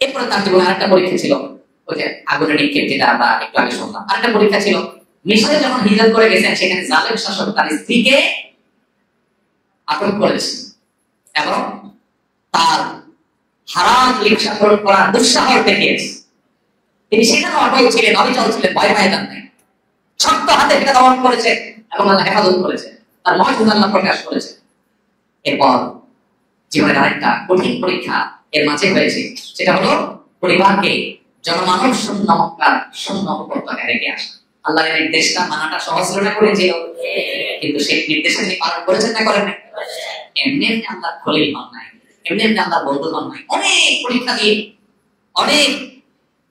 এরপরে তার জীবনে আরেকটা পরীক্ষা ছিল, ওই যে আগুনের নিক্ষেপ, যেটা আমরা একটু আগে শুনলাম। আরেকটা পরীক্ষা ছিল, মিশরে যখন হিজরত করে গেছেন, সেখানে জালেম শাসক তার স্ত্রীকে আটক করেছে এবং তার হারাম লিপসা করার দুঃসাহস দেখিয়েছে। তিনি সেখানে অটল ছিলেন, অবিচল ছিলেন, ভয় পায় যান নাই, শক্ত হাতে সেটা দমন করেছে এবং আল্লাহ হেফাজত করেছে, তার মহৎ আল্লাহ প্রকাশ করেছে। এরপর জীবনের আরেকটা কঠিন পরীক্ষা এর মাঝে হয়েছে, সেটা হলো পরিবারকে জনমানব শূন্য মক্কার শূন্য উপত্যকায় রেখে আসা। আল্লাহর নির্দেশটা মানাটা সহজ ছিল না, করেছিল, কিন্তু সেই নির্দেশটা তিনি পালন করেছেন না করেন না? এমনি এমনি আল্লাহর খলিল হন নাই, এমনি এমনি আল্লাহর বন্ধু হন নাই, অনেক পরীক্ষা দিয়ে, অনেক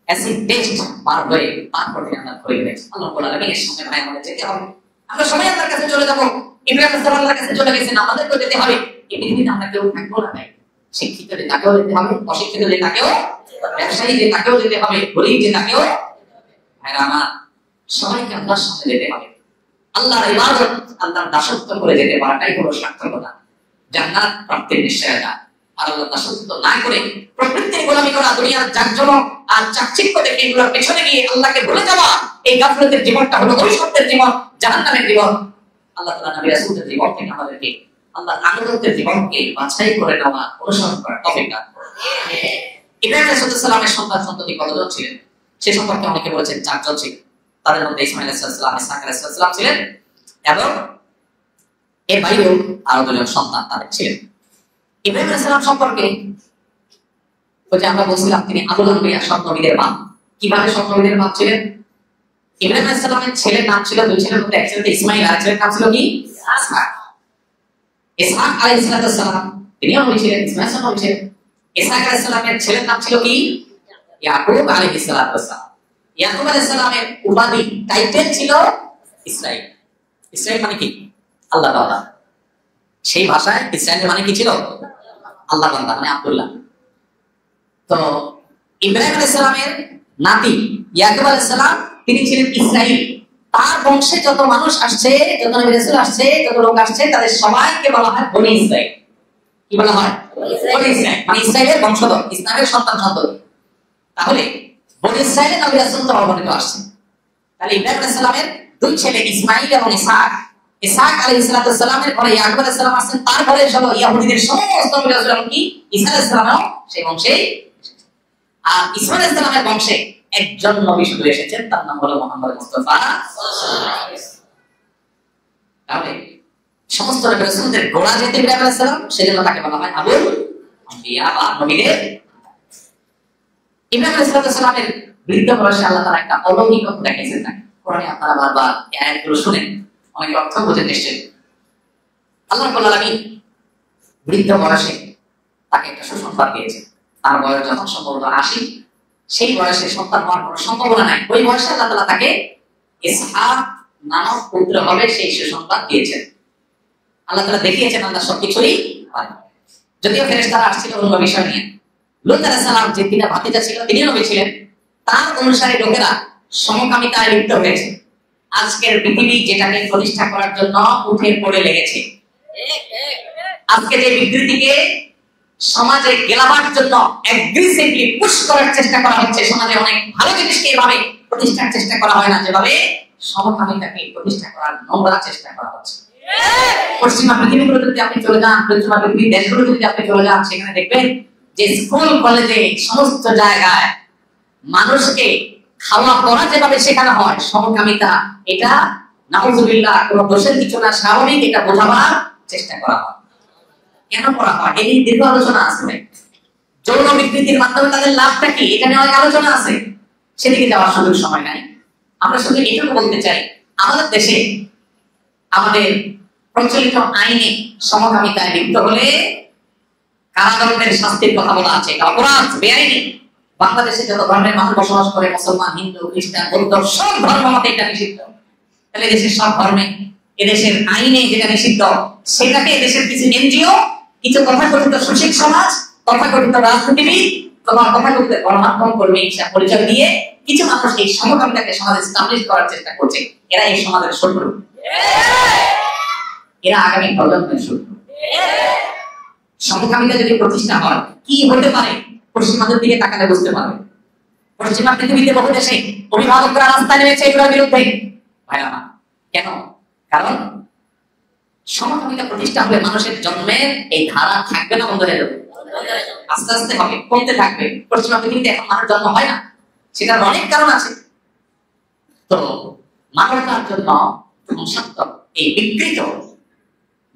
অ্যাসিড টেস্ট পার হয়ে তারপর তিনি আল্লাহর খলিল হয়েছেন। আল্লাহ বলে এর সঙ্গে ভাই আমাদের যেতে হবে, আমরা সবাই আল্লাহর কাছে চলে যাবো। ইব্রাহিম আলাইহিস সালাম আল্লাহর কাছে চলে গেছেন, আমাদেরকেও যেতে হবে। এই পৃথিবীতে আমরা কেউ থাকবো না, ভাই। শিক্ষিত যে তাকেও যেতে হবে, অশিক্ষিত যে তাকেও, ব্যবসায়ী যে তাকেও যেতে হবে, গরিব যে তাকেও। ভাইরা আমার, সবাইকে আল্লাহর সাথে যেতে হবে। আল্লাহর ইবাদত, আল্লাহর দাসত্ব করে যেতে পারাটাই হলো সার্থকতা, জান্নাত প্রাপ্তির নিশ্চয়তা। আর আল্লাহর দাসত্ব না করে প্রকৃতির গোলামি করা, দুনিয়ার জাকজমক আর চাকচিক্য দেখে এগুলোর পেছনে গিয়ে আল্লাহকে ভুলে যাওয়া, এই গাফলতের জীবনটা হলো অভিশপ্তের জীবন, জাহান্নামের জীবন। আল্লাহ তাআলা নবী রাসূলের জীবন থেকে আমাদেরকে আল্লাহর আনুগত্যের জীবনকে বাছাই করে নেওয়া, অনুসরণ করার তৌফিক দান করুন। ইব্রাহিম আলাইহিস সালামের সন্তান সন্ততি কতজন ছিলেন সে সম্পর্কে অনেকে বলেছেন 4 জন ছিলেন। তাদের মধ্যে ইসমাঈল আলাইহিস সালাম, ইসহাক আলাইহিস সালাম ছিলেন এবং এর বাইরেও আরো 2 জন সন্তান তাদের ছিলেন। ইব্রাহিম আলাইহিস সালাম সম্পর্কে ওই যে আমরা বলছিলাম, তিনি আবুল আম্বিয়া, সব নবীদের বাপ। কিভাবে সব নবীদের বাপ ছিলেন? ইব্রাহিম আলাইহিস সালামের ছেলের নাম ছিল, 2 ছেলের মধ্যে এক ছেলে ইসমাঈল, আর ছেলের নাম ছিল কি? ইসহাক। ইসহাক আলাইহিস সালাম তিনিও নবী ছিলেন, ইসমাঈল নবী ছিলেন। ইসহাক আলাইহিস সালামের ছেলের নাম ছিল কি? ইয়াকুব আলাইহিস সালাম। ইয়াকুব আলাইহিস সালামের উপাধি, টাইটেল ছিল ইসরাইল। ইসরাইল মানে কি? আল্লাহ বান্দা। সেই ভাষায় ইসরাইল মানে কি ছিল? আল্লাহ বান্দা, মানে আব্দুল্লাহ। তো ইব্রাহিম আলাইহিস সালামের নাতি ইয়াকুব আলাইহিস সালাম, তিনি ছিলেন ইসরাইল। তার বংশে যত মানুষ আসছে, যত নবী রাসূল আসছে, যত লোক আসছে, তাদের সবাইকে বলা হয় বনি ইসরাইল। কি বলা হয়? বনি ইসরাইল, মানে ইসরাইলের বংশধর, ইসলামের সন্তান সন্ততি। তাহলে বনি ইসরাইলের নবী রাসূল তো অবতীর্ণ আসছে। তাহলে ইব্রাহিম আলাইহিস সালামের 2 ছেলে ইসমাঈল এবং ইসহাক। ইসহাক আলাইহিস সালামের পরে ইয়াকুব আলাইহিস সালাম আসেন, তারপরে সব ইহুদিদের সমস্ত নবী রাসূল, এমনকি ঈসা আলাইহিস সালামও সেই বংশেই। আর ইসমাঈল আলাইহিস সালামের বংশে একজন নবী শুধু এসেছেন, তার নাম হলো মুহাম্মদ মুস্তাফা সাল্লাল্লাহু আলাইহি ওয়াসাল্লাম। তাহলে সমস্ত নবী রাসূলদের গোড়া যেতে ইব্রাহিম আলাইহিস সালাম, সেজন্য তাকে বলা হয় আবুল আম্বিয়া বা নবীদের। ইব্রাহিম আলাইহিস সালামের বৃদ্ধ বয়সে আল্লাহ তাআলা একটা অলৌকিকতা দেখিয়েছেন তাকে। কোরআনে আপনারা বারবার এই আয়াতগুলো শুনেন, অনেক অর্থ বোঝেন নিশ্চয়ই। আল্লাহ রাব্বুল আলামিন বৃদ্ধ বয়সে তাকে একটা সুসংবাদ দিয়েছেন। তার বয়স যখন সম্ভবত 80, সেই বয়সে সন্তান হওয়ার কোনো সম্ভাবনা নাই। ওই বয়সে আল্লাহ তাআলা তাকে ইসহাক নামক পুত্র হবে সেই সুসংবাদ দিয়েছেন। আল্লাহ তাআলা দেখিয়েছেন আল্লাহ সবকিছুই পারেন। যদিও ফেরেশতারা আসছিল অন্য বিষয় নিয়ে। লূত আলাইহিস সালাম যে তিনা ভাতিজা ছিল, তিনি নবী ছিলেন। তার অনুসারী লোকেরা সমকামিতায় লিপ্ত হয়েছে। আজকের পৃথিবী যেটাকে প্রতিষ্ঠা করার জন্য উঠে পড়ে লেগেছে। আজকে যে বিকৃতিকে সমাজে গেলাবার জন্য অ্যাগ্রেসিভলি পুশ করার চেষ্টা করা হচ্ছে। সমাজে অনেক ভালো জিনিসকে এভাবে প্রতিষ্ঠার চেষ্টা করা হয় না, যেভাবে সমকামিতাকে প্রতিষ্ঠা করার নোংরা চেষ্টা করা হচ্ছে। পশ্চিমা পৃথিবীগুলোতে যদি আপনি চলে যান, পশ্চিমা পৃথিবীর দেশগুলোতে যদি আপনি চলে যান, সেখানে দেখবেন যে স্কুল কলেজে সমস্ত জায়গায় মানুষকে খাওয়া পড়া যেভাবে শেখানো হয়, সমকামিতা এটা নাউজুবিল্লাহ কোনো দোষের কিছু না, স্বাভাবিক, এটা বোঝাবার চেষ্টা করা হয়। কেন করা হয় এই দীর্ঘ আলোচনা আছে। যৌন বিকৃতির মাধ্যমে তাদের লাভটা কি, এটা নিয়ে অনেক আলোচনা আছে, সেদিকে যাওয়ার সুযোগ সময় নাই। আমরা শুধু এটুকু বলতে চাই, আমাদের দেশে আমাদের প্রচলিত আইনে সমকামিতায় লিপ্ত হলে কারাদণ্ডের শাস্তির কথা বলা আছে, এটা অপরাধ, বেআইনি। বাংলাদেশে যত ধর্মের মানুষ বসবাস করে, মুসলমান, হিন্দু, খ্রিস্টান, বৌদ্ধ, সব ধর্ম মতে এটা নিষিদ্ধ। তাহলে দেশের সব ধর্মে এদেশের আইনে যেটা নিষিদ্ধ, সেটাকে এদেশের কিছু এনজিও, কিছু তথাকথিত সুশীল সমাজ, তথাকথিত রাজনীতিবিদ, তথাকথিত গণমাধ্যম কর্মী হিসাবে পরিচয় দিয়ে কিছু মানুষ এই সমকামিতাকে সমাজে এস্টাবলিশ করার চেষ্টা করছে। এরা এই সমাজের শত্রু, এরা আগামী প্রজন্মের শত্রু। সমকামিতা যদি প্রতিষ্ঠা হয় কি হতে পারে, পশ্চিমাদের দিকে তাকালে বুঝতে পারবে। পশ্চিমা পৃথিবীতে বহু দেশে অভিভাবকরা রাস্তায় নেমেছে এগুলোর বিরুদ্ধে। ভাইরা কেন? কারণ সমকামিতা প্রতিষ্ঠা হলে মানুষের জন্মের এই ধারা থাকবে না, বন্ধ হয়ে যাবে, আস্তে আস্তে হবে, কমতে থাকবে। পশ্চিমা পৃথিবীতে এখন মানুষ জন্ম হয় না, সেটার অনেক কারণ আছে। তো মানবতার জন্য ধ্বংসাত্মক এই বিকৃত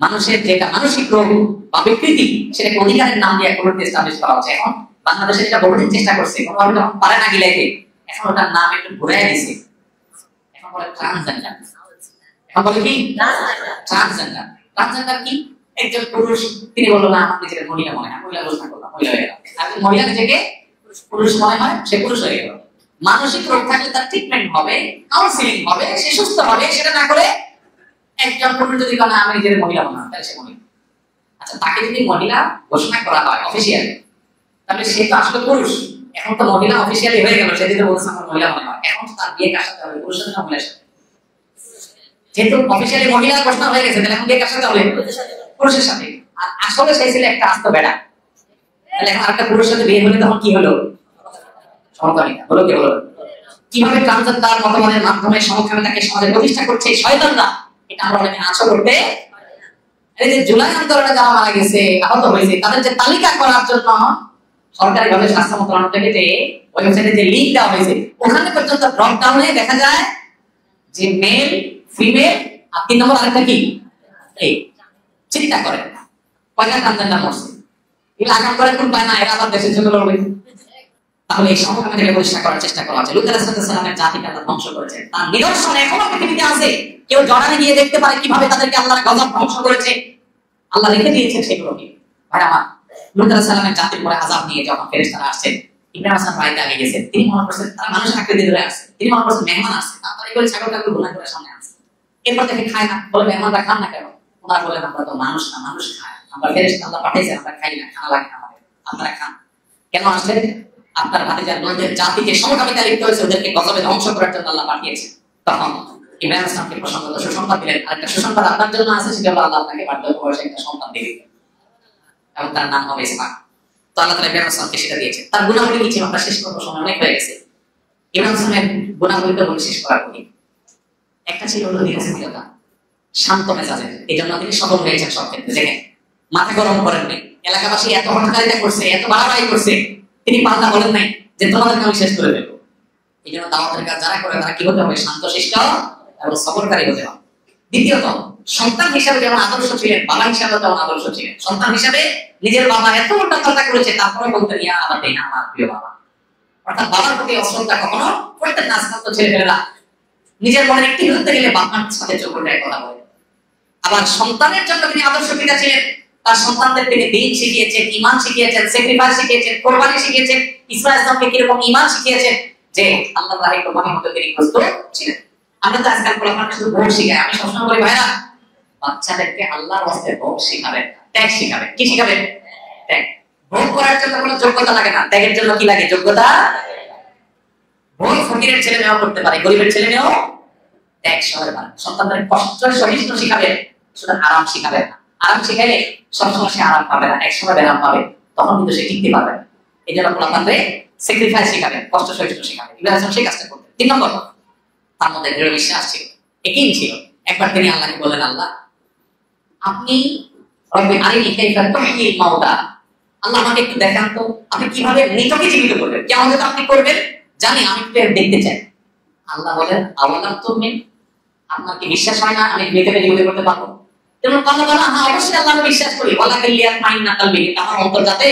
মানুষের যেটা মানসিক রোগ বা বিকৃতি, সেটাকে অধিকারের নাম দিয়ে কোনো এস্টাবলিশ করা হচ্ছে। এখন বাংলাদেশে যেটা বহুদিন চেষ্টা করছে, কোনোভাবে যখন পারে না গিলাইতে, এখন ওটার নাম একটু ঘুরাই দিছে, এখন বলে ট্রান্সজেন্ডার। এখন বলে কি ট্রান্সজেন্ডার। ট্রান্সজেন্ডার কি? একজন পুরুষ, তিনি বললো না আমার নিজেকে মহিলা মনে হয়, মহিলা ঘোষণা করলাম, মহিলা হয়ে গেল। এখন মহিলা নিজেকে পুরুষ মনে হয়, সে পুরুষ হয়ে গেল। মানসিক রোগ থাকলে তার ট্রিটমেন্ট হবে, কাউন্সিলিং হবে, সে সুস্থ হবে। সেটা না করে একজন পুরুষ যদি বলে আমি নিজের মহিলা মনে হয়, তাহলে সে মহিলা। আচ্ছা, তাকে যদি মহিলা ঘোষণা করা হয় অফিসিয়ালি, তাহলে সে তো আসলে পুরুষ। এখন তো মহিলা অফিসিয়ালি হয়ে গেল, সে যদি বলছে আমার মহিলা মনে হয়, এখন তার বিয়ে কার সাথে হবে, পুরুষের না মহিলার সাথে? যেহেতু অফিসিয়ালি মহিলা ঘোষণা হয়ে গেছে, তাহলে এখন বিয়ে কার সাথে হবে? পুরুষের সাথে। আর আসলে সে ছিল একটা আস্ত বেড়া, তাহলে এখন আরেকটা পুরুষের সাথে বিয়ে হলে তখন কি হলো? সমকামিতা হলো। কি হলো? কিভাবে ট্রান্সজেন্ডার মতবাদের মাধ্যমে সমকামিতাকে সমাজে প্রতিষ্ঠা করছে শয়তানরা, এটা আমরা অনেকে আশা করতে। এই যে জুলাই আন্দোলনে যারা মারা গেছে, আহত হয়েছে, তাদের যে তালিকা করার জন্য সরকারিভাবে স্বাস্থ্য মন্ত্রণালয় থেকে যে ওয়েবসাইটে যে লিংক দেওয়া হয়েছে, ওখানে পর্যন্ত ড্রপ ডাউনে দেখা যায় যে মেল, ফিমেল, আর 3 নম্বর আরেকটা কি, এই চিন্তা করেন কয়টা ট্রান্সজেন্ডার মরছে। এগুলো আগাম করে কোন পায় না, এরা আবার দেশের জন্য লড়বে। তাহলে এই সমকামিতাকে প্রতিষ্ঠা করার চেষ্টা করা হচ্ছে। লূত আলাইহিস সালামের জাতিকে আল্লাহ ধ্বংস করেছে, তার নিদর্শন এখনো পৃথিবীতে আছে। কেউ জড়ানে গিয়ে দেখতে পারে কিভাবে তাদেরকে আল্লাহর গজব ধ্বংস করেছে। আল্লাহ রেখে দিয়েছেন সেগুলোকে। ভাই আমার, লূত আলাইহিস সালামের জাতির উপরে আযাব নিয়ে যখন ফেরেশতারা আসছেন, ইব্রাহিম হাসান বাড়িতে আগে গেছেন, তিনি মনে করছেন তারা মানুষের আকৃতি ধরে আসছে, তিনি মনে করছেন মেহমান আসছে, তারপরে এগুলো ছাগলটাকে গুনাহ করে সামনে আসছে। এরপর থেকে খায় না, বলে মেহমানরা খান না কেন? ওনারা বলেন আমরা তো মানুষ না, মানুষ খায়, আমরা ফেরেশতা আল্লাহ পাঠাইছেন, আমরা খাই না, খানা লাগে না আমাদের, আপনারা খান। কেন আসলে? আপনার ভাতিজার নদের জাতিকে সমকামিতা লিপ্ত হয়েছে, ওদেরকে গজবে ধ্বংস করার জন্য আল্লাহ পাঠিয়েছে। তখন ইব্রাহিম আসলামকে প্রসঙ্গত সুসংবাদ দিলেন, আরেকটা সুসংবাদ আপনার জন্য আছে, সেটা হলো আল্লাহ আপনাকে বার্ধক্য বয়সে একটা সন্তান দিবে এবং তার নাম হবে ইসমাঈল। তো আল্লাহ তাআলা ইব্রাহিম আসলামকে সেটা দিয়েছেন। তার গুণাবলী কি ছিল আমরা শেষ করব, সময় অনেক হয়ে গেছে। ইব্রাহিম আসলামের গুণাবলীটা বলে শেষ করার পরে একটা ছিল হলো ধীরস্থিরতা, শান্ত মেজাজের। এই জন্য তিনি সফল হয়েছেন সব ক্ষেত্রে। দেখেন, মাথা গরম করেননি, এলাকাবাসী এত হটকারিতা করছে, এত বাড়াবাড়ি করছে, তিনি পাল্টা বলেন নাই যে তোমাদেরকে আমি শেষ করে দেবো। এই জন্য দাওয়াতের কাজ যারা করে তারা কি হতে হবে? শান্তশিষ্ট এবং সফলকারী হতে হবে। দ্বিতীয়ত, সন্তান হিসাবে যেমন আদর্শ ছিলেন, বাবা হিসাবে তেমন আদর্শ ছিলেন। সন্তান হিসাবে নিজের বাবা এত উল্টা পাল্টা করেছে, তারপরে বলতেন ইয়া আবার দেই না আমার প্রিয় বাবা। অর্থাৎ বাবার প্রতি অশ্রদ্ধা কখনো করতেন না। আজকাল তো ছেলেমেয়েরা নিজের মনের একটি বিরুদ্ধে গেলে বাবার সাথে চোখ উল্টায় কথা বলে। আবার সন্তানের জন্য তিনি আদর্শ পিতা ছিলেন। তার সন্তানদের তিনি দ্বীন শিখিয়েছেন, ঈমান শিখিয়েছেন, স্যাক্রিফাইস শিখিয়েছেন, কুরবানি শিখিয়েছেন। ইসমাঈল ইসলামকে কিরকম ঈমান শিখিয়েছেন যে আল্লাহর রাহে কুরবানি হতে তিনি প্রস্তুত ছিলেন। আমরা তো আজকাল কোরআনে শুধু ভোগ শিখাই। আমি সবসময় বলি ভাইরা, বাচ্চাদেরকে আল্লাহর রাস্তায় ভোগ শিখাবেন, ত্যাগ শিখাবেন। কি শিখাবেন? ত্যাগ। ভোগ করার জন্য কোনো যোগ্যতা লাগে না, ত্যাগের জন্য কি লাগে? যোগ্যতা। ভোগ ফকিরের ছেলে মেয়েও করতে পারে, গরিবের ছেলে মেয়েও ত্যাগ সহায় পারে। সন্তানদের কষ্ট সহিষ্ণু শিখাবেন, শুধু আরাম শিখাবেন না। আরাম শিখাইলে সবসময় সে আরাম পাবে না, একসময় ব্যারাম পাবে। তখন কিন্তু সে টিকতে পারবে না। এই জন্য পোলাপানরে স্যাক্রিফাইস শেখাবেন, কষ্ট সহিষ্ণু শেখাবেন। ইব্রাহিম সেই কাজটা করতেন। 3 নম্বর, তার মধ্যে দৃঢ় বিশ্বাস ছিল, একই ছিল। একবার তিনি আল্লাহকে বললেন, আল্লাহ আপনি রব্বি আরিনি কাইফা তুহয়িল মাউতা, আল্লাহ আমাকে একটু দেখান তো আপনি কিভাবে মৃতকে জীবিত করবেন, কেমন তো আপনি করবেন জানি, আমি একটু দেখতে চাই। আল্লাহ বলেন, আওয়ালাম তুমিন, আপনার কি বিশ্বাস হয় না আমি মৃতকে জীবিত করতে পারবো? তেমন আল্লাহ বলেন, হ্যাঁ অবশ্যই আল্লাহ আমি বিশ্বাস করি, ওয়ালা কাল্লিয়াত মাইন্না কালবি, আমার অন্তর যাতে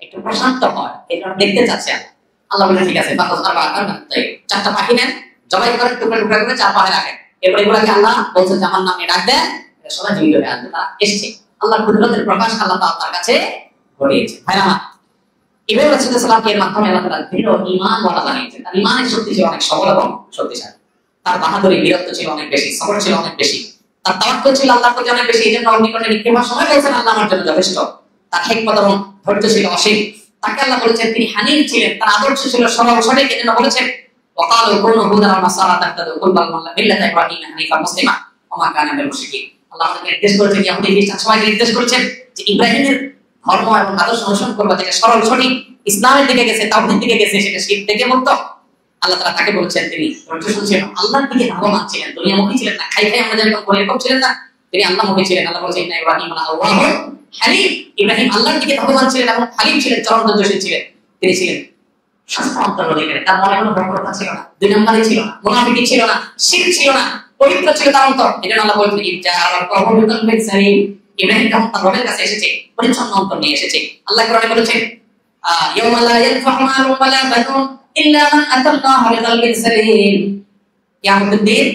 একটু প্রশান্ত হয় এটা দেখতে চাচ্ছে। আল্লাহ বলেন ঠিক আছে, চারটা পাখি নেন, জবাই করে টুকরা টুকরা করে 4 পায়ে রাখেন, এরপর এগুলাকে আল্লাহ বলছেন যে আমার নামে ডাক দেন, সবাই জীবিত হয়ে আসবে। তারা এসছে, আল্লাহর কুদরতের প্রকাশ আল্লাহ তার কাছে ঘটিয়েছে। ভাইরা ইব্রাহিম আলাইহিস সালামকে এর মাধ্যমে আল্লাহ তাআলা দৃঢ় ঈমান ওয়ালা বানিয়েছেন। তার ঈমানের শক্তি ছিল অনেক সবল এবং শক্তিশালী, তার বাহাদুরি বীরত্ব ছিল অনেক বেশি, সবর ছিল অনেক বেশি, তার তাওয়াক্কুল ছিল আল্লাহর প্রতি অনেক বেশি। এইজন্য অগ্নিকুণ্ডে নিক্ষেপের সময় বলেছেন আল্লাহ আমার জন্য যথেষ্ট। তার হিকমত এবং ধৈর্য ছিল অসীম। তাকে আল্লাহ বলেছেন তিনি হানিফ ছিলেন, তার আদর্শ ছিল সরল সঠিক। এজন্য বলেছেন ওয়াকালু কুনু হুদান ওয়া নাসারা তাহতাদু কুল বাল মিল্লাতা ইব্রাহিম হানিফা মুসলিমা ওয়া মা কানা মিনাল মুশরিকিন। আল্লাহ আমাদেরকে নির্দেশ করেছেন, ইহুদি খ্রিস্টান সবাইকে নির্দেশ করেছেন যে ইব্রাহিমের ধর্ম এবং আদর্শ অনুসরণ করবা, যেটা সরল সঠিক ইসলামের দিকে গেছে, তাওহীদের দিকে গেছে, সেটা শিরক থেকে মুক্ত। আল্লাহ তাআলা তাকে বলেছেন তিনি ধৈর্যশীল ছিলেন, আল্লাহর দিকে ধাবমান ছিলেন, দুনিয়ামুখী ছিলেন না, খাই খাই আমরা যেরকম করি এরকম ছিলেন না, তিনি আল্লাহমুখী ছিলেন। আল্লাহ বলেছেন ইন্না ইব্রাহিম লাআওয়াহুন হালিম, ইব্রাহিম আল্লাহর দিকে ধাবমান ছিলেন এবং হালিম ছিলেন, চরম ধৈর্যশীল ছিলেন। তিনি ছিলেন সুস্থ অন্তর অধিকারী, তার মনে কোনো বক্রতা ছিল না, দুই নম্বরই ছিল না, মুনাফিকি ছিল না, শিরক ছিল না, পবিত্র ছিল তার অন্তর। এজন্য আল্লাহ বলেছেন ইব্রাহিম যখন তার রবের কাছে এসেছে পরিচ্ছন্ন অন্তর নিয়ে এসেছে। আল্লাহ কোরআনে বলেছেন ইয়াউমা লা ইয়ানফাউ মালুন ওয়ালা বানুন ইল্লা মান আতাল্লাহু বিকলবিন সালিম, কিয়ামতের দিন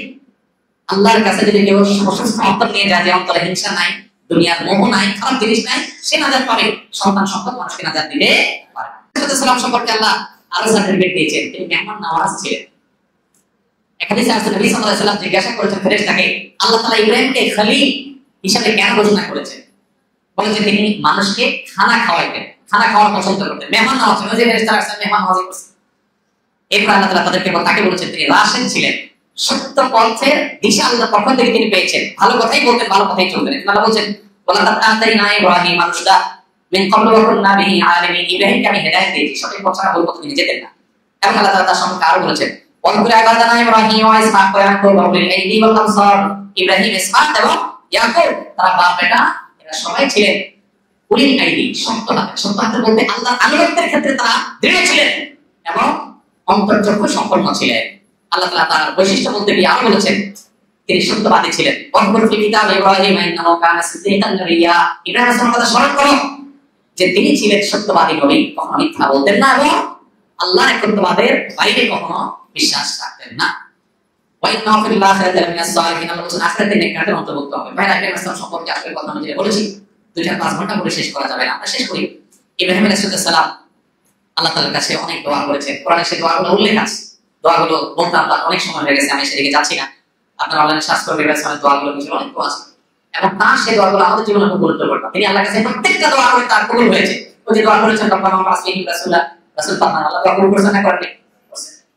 আল্লাহর কাছে যদি কেউ সুস্থ অন্তর নিয়ে যায়, যে অন্তরে হিংসা নাই, দুনিয়ার মোহ নাই, খারাপ জিনিস নাই, সে নাজাত পাবে। সন্তান সম্পদ মানুষকে নাজাত দিতে পারে। সালাম সম্পর্কে আল্লাহ আরো সার্টিফিকেট দিয়েছেন, তিনি মেহমান নওয়াজ ছিলেন। এখানে নবী সাল্লাল্লাহু আলাইহি ওয়াসাল্লাম জিজ্ঞাসা করেছেন ফেরেশতাকে, আল্লাহ তাআলা ইব্রাহিমকে খলিল হিসেবে কেন ঘোষণা করেছেন? বলেছেন তিনি মানুষকে খানা খাওয়াইতেন, খানা খাওয়া পছন্দ করতেন, মেহমান নওয়াজ ছিলেন, যে ফেরেশতারা আসলে মেহমান নওয়াজি করতেন। এরপর আল্লাহ তাআলা তাকে বলেছেন তিনি রাশিদ ছিলেন, সত্য পথের দিশা আল্লাহর পক্ষ থেকে তিনি পেয়েছেন, ভালো কথাই বলতেন, ভালো কথাই চলতেন। আল্লাহ বলেছেন ওয়ালা তাআতাইনা ইব্রাহিম আল-হুদা মিন ক্বাবলু ওয়া কুননা বিহি আলিমিন, ইব্রাহিমকে আমি হেদায়েত দিয়েছি, সঠিক পথ ছাড়া ভুল পথে তিনি যেতেন না। এবং আল্লাহ তাআলা তার সম্পর্কে আরো বলেছেন ওয়াকুল ইবাদানা ইব্রাহিম ওয়া ইসহাক ওয়া ইয়াকুব ওয়া উলিল আইদি ওয়াল আবসার, ইব্রাহিম, ইসহাক এবং ইয়াকুব তারা বাপ বেটা, এরা সবাই ছিলেন উলিল আইদি, শক্ত হাত। শক্ত হাত বলতে আল্লাহর আনুগত্যের ক্ষেত্রে তারা দৃঢ় ছিলেন এবং অন্তর্চক্ষু সম্পন্ন ছিলেন। আল্লাহ তাআলা তার বৈশিষ্ট্য বলতে গিয়ে আরো বলেছেন তিনি সত্যবাদী ছিলেন। ওয়াকুল ফি কিতাব ইব্রাহিম ইন্নাহু কানা সিদ্দীকান নাবিয়্যা, ইব্রাহিম আলাইহিস কথা স্মরণ করো যে তিনি ছিলেন সত্যবাদী নবী, কখনো মিথ্যা বলতেন না এবং আল্লাহর একত্ববাদের বাইরে কখনো বিশ্বাস রাখতেন না। ওয়া ইন্নাহু ফিল আখিরাতি লামিনাস সালিহিন, আল্লাহ বলেছেন আখিরাতে নেককারদের অন্তর্ভুক্ত হবে। ভাই ইব্রাহিম আলাইহিস সম্পর্কে আসলে কথা আমি যেটা বলেছি 2-5 ঘন্টা করে শেষ করা যাবে না, আমরা শেষ করি। ইব্রাহিম আলাইহিস সালাম আল্লাহ তাআলার কাছে অনেক দোয়া করেছেন, কোরআনে সেই দোয়াগুলো উল্লেখ আছে। দোয়াগুলো বলতে আমরা অনেক সময় হয়ে গেছে, আমি সেদিকে যাচ্ছি না, আপনারা অনলাইনে সার্চ করবেন ইব্রাহিমের দোয়াগুলো, কিছু অনেক দোয়া আছে এবং তার সেই দোয়াগুলো আমাদের জীবনে খুব গুরুত্বপূর্ণ। তিনি আল্লাহর কাছে প্রত্যেকটা দোয়া করে তার কবুল হয়েছে। ওই যে দোয়া করেছেন রব্বানা ওয়াসিহি রাসূলা, রাসূল পাক আল্লাহ দোয়া কবুল করেছেন না করেননি,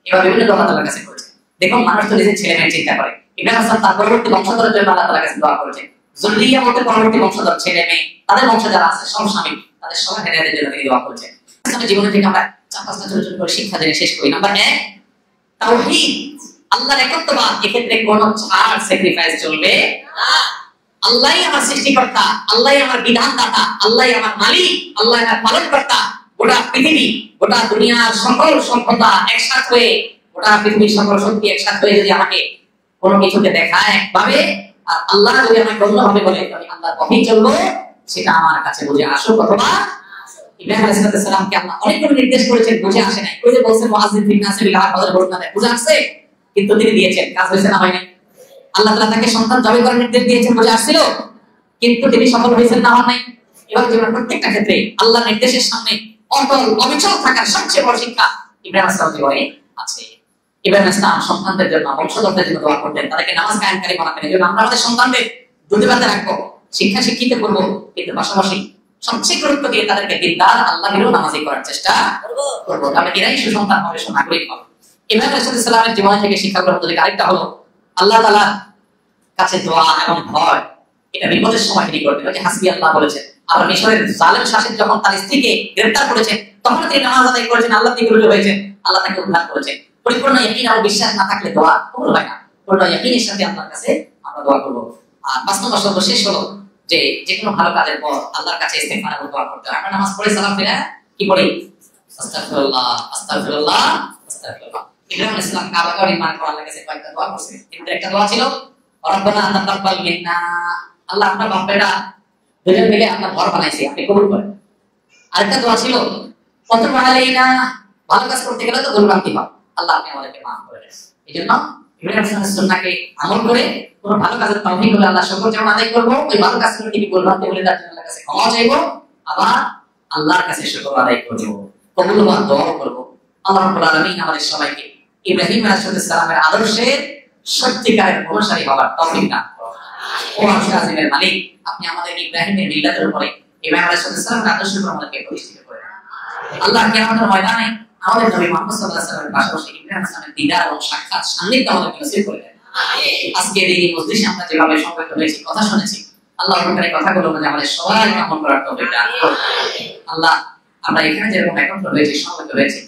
এভাবে বিভিন্ন দোয়া আল্লাহর কাছে করেছে। দেখুন মানুষ তো নিজের ছেলে মেয়ে চিন্তা করে, ইব্রাহিম আলাইহিস সালাম তার পরবর্তী বংশধরের জন্য আল্লাহ তাআলার কাছে দোয়া করেছেন। যুররিয়া বলতে পরবর্তী বংশধর, ছেলে মেয়ে, তাদের বংশ যারা আছে সব স্বামী, তাদের সবার হেদায়েতের জন্য তিনি দোয়া করেছেন। আমাদের জীবনে থেকে আমরা 4-5টা ছোট ছোট করে শিক্ষা জেনে শেষ করি। নাম্বার 1 তাওহীদ, আল্লাহর একত্ববাদ। এক্ষেত্রে কোনো ছাড় স্যাক্রিফাইস চলবে না। আল্লাহই আমার সৃষ্টিকর্তা, আল্লাহই আমার বিধানদাতা, আল্লাহই আমার মালিক, আল্লাহ আমার পালনকর্তা। গোটা পৃথিবী, গোটা দুনিয়ার সকল সভ্যতা একসাথে হয়ে, গোটা পৃথিবীর সকল শক্তি একসাথে হয়ে যদি আমাকে কোনো কিছুকে দেখায় একভাবে, আর আল্লাহ যদি আমাকে অন্যভাবে বলে আমি আল্লাহর পথেই চলবো, সেটা আমার কাছে বুঝে আসুক অথবা ইব্রাহিম আলাইহিস সালামকে আল্লাহ অনেকগুলো নির্দেশ করেছেন, বুঝে আসে নাই। ওই যে বলছেন মুআজ্জিন ফিন নাসি বিল হাক, বলুন না, বুঝে আসছে কিন্তু তিনি দিয়েছেন, কাজ হয়েছে না হয় নাই। আল্লাহ তাআলা তাকে সন্তান জবাই করার নির্দেশ দিয়েছেন, বুঝে আসছিল কিন্তু তিনি সফল হয়েছেন না হয় নাই। এবং জীবনের প্রত্যেকটা ক্ষেত্রে আল্লাহর নির্দেশের সামনে অটল অবিচল থাকার সবচেয়ে বড় শিক্ষা ইব্রাহিম আলাইহিস সালামের জীবনে আছে। ইব্রাহিম আলাইহিস সালাম সন্তানদের জন্য, বংশধরদের জন্য দোয়া করতেন, তাদেরকে নামাজ কায়েমকারী বানাতেন। এজন্য আমরা আমাদের সন্তানদের দুধে ভাতে রাখবো, শিক্ষা শিক্ষিত করব, কিন্তু পাশাপাশি সবচেয়ে গুরুত্ব দিয়ে তাদেরকে দিনদার আল্লাহর নামাজি করার চেষ্টা করব। আমরা এরাই সুসন্তান হবে, সুনাগরিক হবে। ইব্রাহিম আলাইহিস সালামের জীবন থেকে শিক্ষা গ্রহণ করতে আরেকটা হলো আল্লাহ তাআলার কাছে দোয়া এবং ভয়, এটা বিপদের সময় তিনি করতেন। ওই যে হাসবি আল্লাহ বলেছেন, আবার মিশরের জালেম শাসক যখন তার স্ত্রীকে গ্রেফতার করেছেন তখন তিনি নামাজ আদায় করেছেন, আল্লাহ থেকে রুজু হয়েছেন, আল্লাহ তাকে উদ্ধার করেছেন। পরিপূর্ণ ইয়াকিন আর বিশ্বাস না থাকলে দোয়া কবুল হয় না। পূর্ণ ইয়াকিনের সাথে আল্লাহর কাছে আমরা দোয়া করব। আর বাস্তব সর্বশেষ হলো যে কোনো ভালো কাজের পর আল্লাহর কাছে ইস্তিগফার ও দোয়া করতে হয়। আমরা নামাজ পড়ে সালাম ফিরে কি পড়ি? আস্তাগফিরুল্লাহ আস্তাগফিরুল্লাহ আস্তাগফিরুল্লাহ। ইব্রাহিম আলাইহিস সালাম কাবা ঘর নির্মাণ করে আল্লাহর কাছে কয়েকটা দোয়া করছেন। কিন্তু একটা দোয়া ছিল রব্বানা তাকাব্বাল মিন্না, আল্লাহ আপনার বাপেরা দুজন মিলে আপনার ঘর বানাইছে, আপনি কবুল করেন। আরেকটা দোয়া ছিল প্রথম আলাইনা, ভালো কাজ করতে গেলে তো ভুলভ্রান্তি হয়, আল্লাহ আপনি আমাদেরকে মাফ করে দেন। এইজন্য ইব্রাহিম আলাইহিস সালামের সুন্নাহকে আমল করে কোন ভালো কাজের তৌফিক হলে আল্লাহ শুকর যেমন আদায় করব, ওই ভালো কাজগুলো থেকে ভুলভ্রান্তি হলে তার জন্য আল্লাহর কাছে ক্ষমা চাইবো, আবার আল্লাহর কাছে শুকর আদায় করব, কবুল হওয়ার দোয়া করব। আল্লাহ রাব্বুল আলামিন আমাদের সবাইকে ইব্রাহিম আলাইহিস সালামের আদর্শের সত্যিকারের অনুসারী হওয়ার তৌফিক দান করুন। ও আরশের আজিমের মালিক, আপনি আমাদের ইব্রাহিমের মিল্লাতের উপরে ইব্রাহিম আলাইহিস সালামের আদর্শের উপর আমাদেরকে প্রতিষ্ঠিত করেন। আল্লাহ কিয়ামতের ময়দানে আমাদের নবী মুহাম্মদ সাল্লাল্লাহু আলাইহি ওয়াসাল্লামের পাশাপাশি ইব্রাহিম আলাইহিস সালামের দিদার এবং সাক্ষাৎ সান্নিধ্য আমাদেরকে নসিব করে দেন। আজকের এই মজলিসে আমরা যেভাবে সমবেত হয়েছি, কথা শুনেছি, আল্লাহ আপনার এই কথাগুলো মানে আমাদের সবাই আমল করার তৌফিক দান করুন। আল্লাহ আমরা এখানে যেরকম একত্র হয়েছি, সমবেত হয়েছি,